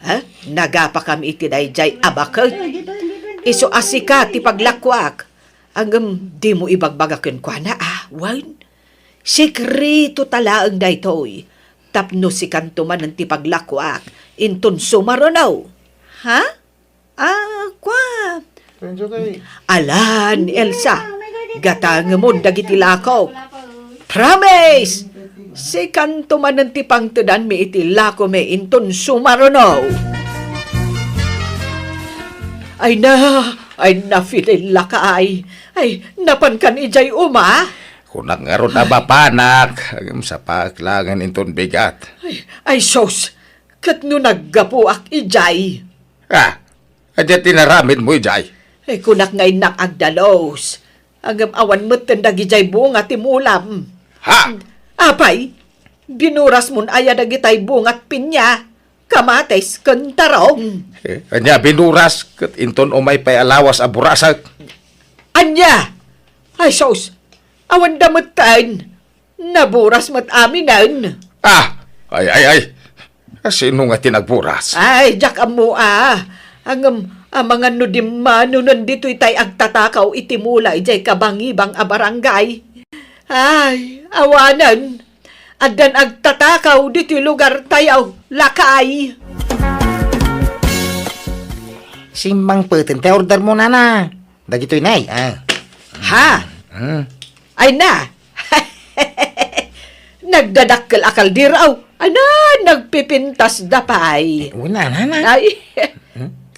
ha? Nagapa kami iti dayjay abakag. Iso asika ti paglakwak. Hanggang di mo ibagbagakin kwa na wan. Sekreto tala ang daytoy. Tapno si kantuman ng ti paglakwak. Inton sumaronaw. Ha? Kwa. Alan, Elsa. Gatang mo dagiti lakaw. Promise! Si kanto man ng tipang tudan mi iti lako me inton sumaronaw. Ay na, Fidel lakay. Ay, napan kan ijay uma. Kunak nga ron abapanak, agam sa paklangan inton bigat. Ay, sos, kat no naggapuak ijay. Adya tinaramid mo, Jay. Ay, kunak ngay nakagdalos. Agam awan mo tendag ijay bunga timulam. Ha? Apay, binuras mon aya dagitay bungat pinya. Kamates kantarong. Anya binuras, kat inton umay pay alawas aburasag. Anya! Ay, sos, awan damutan. Naburas mat aminan. Ay. Sino nga tinagburas? Ay, jak amo ang mga nudimano nandito itay agtatakaw itimula ijay kabangibang a barangay. Ay, awanan. Adan agtatakaw dito lugar tayaw, lakay. Simbang putin, te order mo na. Dagitoy nay. Ha? Ay na. Nagdadakkel akal diraw. Ana, nagpipintas dapay. Una na. Ay,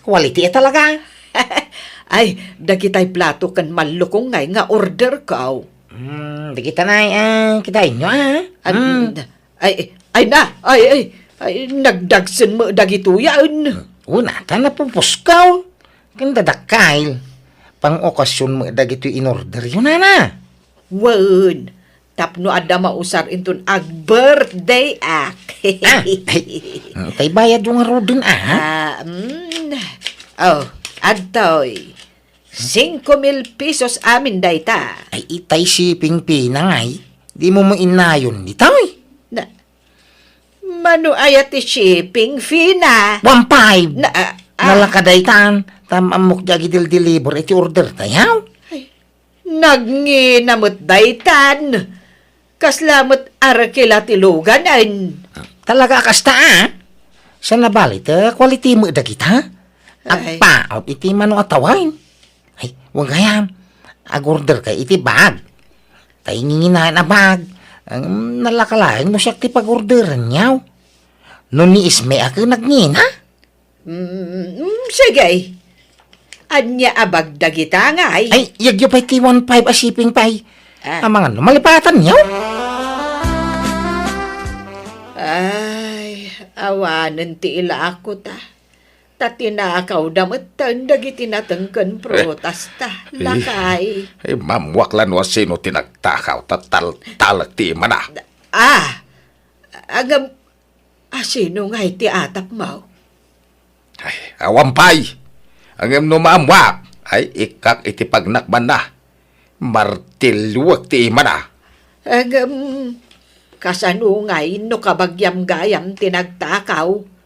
Quality talaga. ay, dagitay plato kan malukong ngay nga order ka. Di kita nay, kita inyo Ay na, nagdagsan mo dagituyan. Una, na pupuskaw. Kanda dakkail. Pang okasyon mo dagito in order yun na. Wan, tapno ada mausar inton ag birthday ak. Tay bayad yung rodin Adtoy. 5,000 pesos amin dayta. Ay itay shipping fee na ngay. Di mo inayon di tay. Na, mano ayat ti shipping fee na. 1.5. Na, Nalakadaytan. Tamamok jagi deliver iti order tayaw. Nagnginamot daytan. Kaslamot arakila tiluganan. Talaga kasta Sa nabalit, quality mo da kita. Ay. Agpaot iti mano atawain. Ay, wag kaya. Ag-order ka iti bag. Tay nginginahan na bag. Ang nalakalain mo siya ti pag-orderan niyaw. Noon ni Isme ako nagngina. Sige. Anya abag dagita nga ay. Ay, yagyo pa'y ti 1.5 a shipping pay. Ah. Ang mga malipatan niyaw. Ay, awanan ti ila ako ta. Tatinakaw damatan dagiti natangkan protas ta. Lakay. Ay, mamwaklan wa sino tinagtakaw talag ti mana. Agam, sino nga iti atap mo? Ay, awampay. Ang no mamwak ay ikak iti pagnakban na. Martiluwag ti mana. Agam, kasanungay no kabagyam gayam tinagtakaw.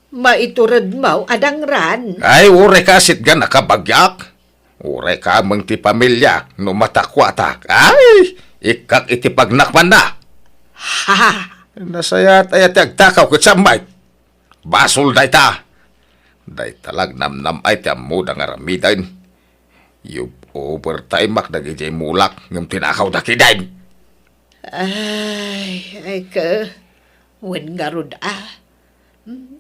Maiturad mo adangran. Ay, ure ka sitgan nakabagyak. Ure ka mong ti pamilya no matakwatak. Ay, ikak iti pagnakban na. Ha! Nasayat ay agtakaw kat samay. Basol day ta. Day talag namnam ay ti amuda nga ramidan. Yung overtime mak nagijay mulak ng tinakaw na kidain. Ay ka. Wen nga rod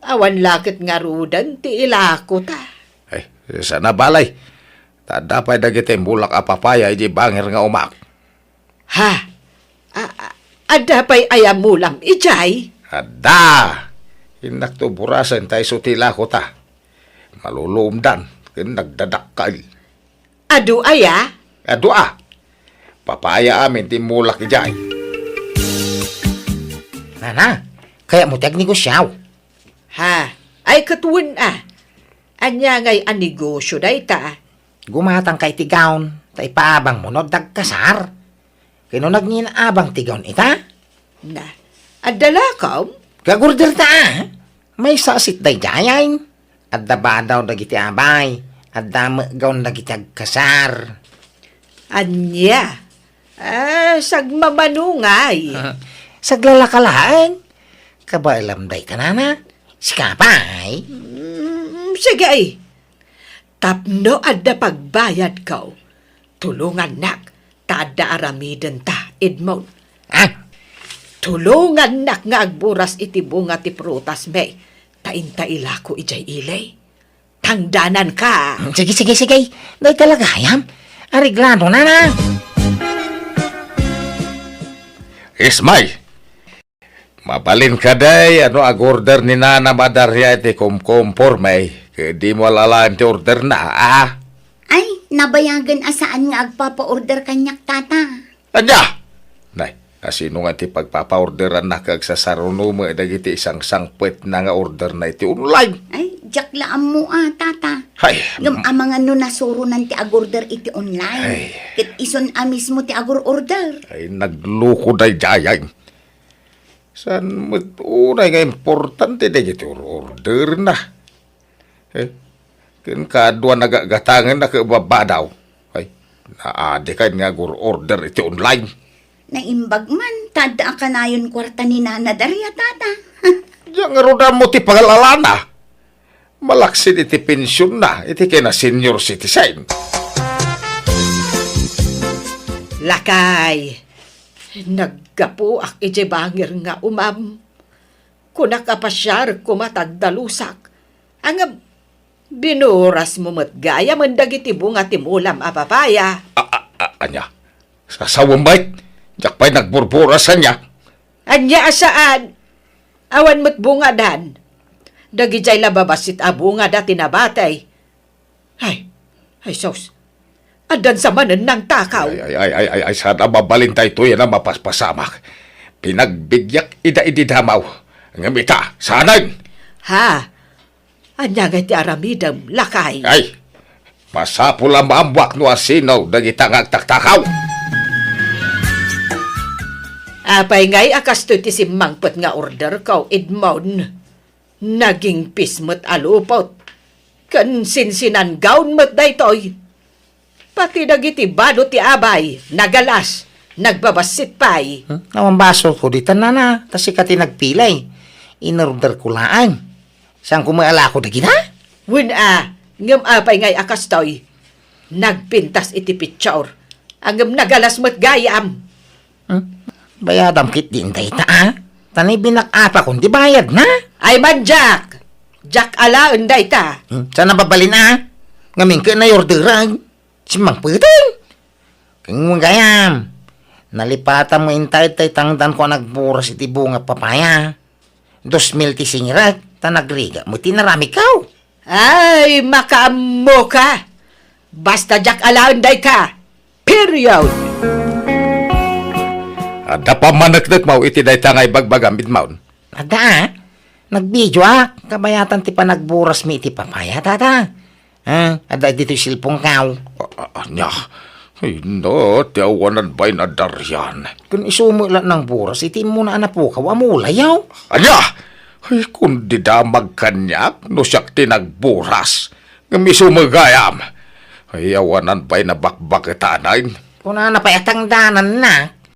Awan lakit nga rudan ti ilako ta. Ay, sana balay. Tada pa'y dagiti mulak apapaya iji bangir nga umak. Ha? Ada pa'y ayam mulam ijay? Ada! Hinak to burasan tayo sutila ko ta. Malulumdan, kin nagdadakal. Adu aya? Ado papaya amin ti mulak ijay. Nana, kaya mo tag negosyaw. Ha? Ay katuwin Anya ngay ang negosyo day ta. Gumatang kay tigaon, ta ipaabang mo no dagkasar. Kino nagninabang tigaon ita? Na, adala ka? Gagurder ta May sasit day jayain. Adda ba daw dagiti abay. Adda gaon dagiti agkasar. Anya? Sagmamanungay. Saglalakalaan. Kabailam day ka nana. Sikapay. Sige ay. Tapno adda pagbayad ka. Tulungan nak. Tada aramiden ta, Edmond. Tulungan nak nga agburas iti bunga ti prutas me. Taintaila ko ijay ilay. Tangdanan ka. Sige. Day talaga ayam. Ariglado nana. Ismay, mabalin ka day, ag order ni Nana Madarya iti kumpormay. Kaya di mo alalaan ti order na, Ay, nabayagan asaan nga agpapa-order kanyak tata. Anya! Nay, asino nga ti pagpapa-orderan na kag sa sarunumo dagiti isang sangpwet na nga order na iti online. Ay, jaklaan mo tata. Hay, Ngam amang ano nasuro nan ti agorder iti online. Ay. Kit ison mismo ti agor-order. ay nagluko day jayay. San unay nga importante dagiti order na. Kin kadwa nagagatangan na kababadaw. Ay, naade kay nga order iti online. Naimbag man, tada ka na yun kwarta ni Nana Daria tata. Diyan nga rodan mo ti pagalalana. Malaksin iti pensyon na, iti kina senior citizen. Lakay. Naggapo ak ije bangir nga umam. Kunak apasyar kumatagdalusak. Ang binuras mo matgaya mandagiti bunga timulam apapaya. Anya, sasawang bait. Diyak pa'y nagburburas niya. Anya asaan? Awan mo't bunga dan. Dagijay lababasit a bunga da tinabatay. Ay sos. Adan sa manan ng takaw. Ay, sana mabalintay to yan ang mapaspasamak. Pinagbigyak ida-ididamaw. Ang amita, sanan. Ha? Anya nga ti aramidam, lakay. Ay, masapul ang maambwak no asinaw dagitang agtaktakaw. Apay ngay akas to ti simangpot nga order kaw, Edmond. Naging pismot alupot. Kan sinsinan gaun mo't daytoy. Pati dagiti bado ti abay, nagalas, nagbabasit pay. Nawambaso ko dito nana. Tas ikati nagpilay. Inorder ko laan. Saan kumaala ko dagina? Win ngam apay ngay akas toy. Nagpintas iti pitsaur. Angam nagalas mo't gayam. Bayadam kit din tayo Tanay binakapa kung di bayad na. Ay man, Jack! Jack ala unday ta. Saan nababalin Ngamin ka na orderan. Simang putang. Kung gayam. Nalipatan mo intay tay tangdan ko nagburas iti bunga papaya. 2,000 ti singrat. Tanagriga mo tinarami kaw. Ay, makaammo ka. Basta Jack ala unday ka. Period. Ada pa managdag mau iti day tangay bagbagamit maun. Ada Nagbidyo kabayatan ti panagburas mi iti papaya tata. Ada dito silpong kaw. Anya, ay no, ti awanan ba'y nadaryan. Kung isumo lang ng buras, iti mo na anapo kaw amulayaw. Anya, ay kung di damag kanyak, no siyak tinagburas. Ngamisumagayam. Ay awanan ba'y nabakbakitanain. Kung na napayatang danan na,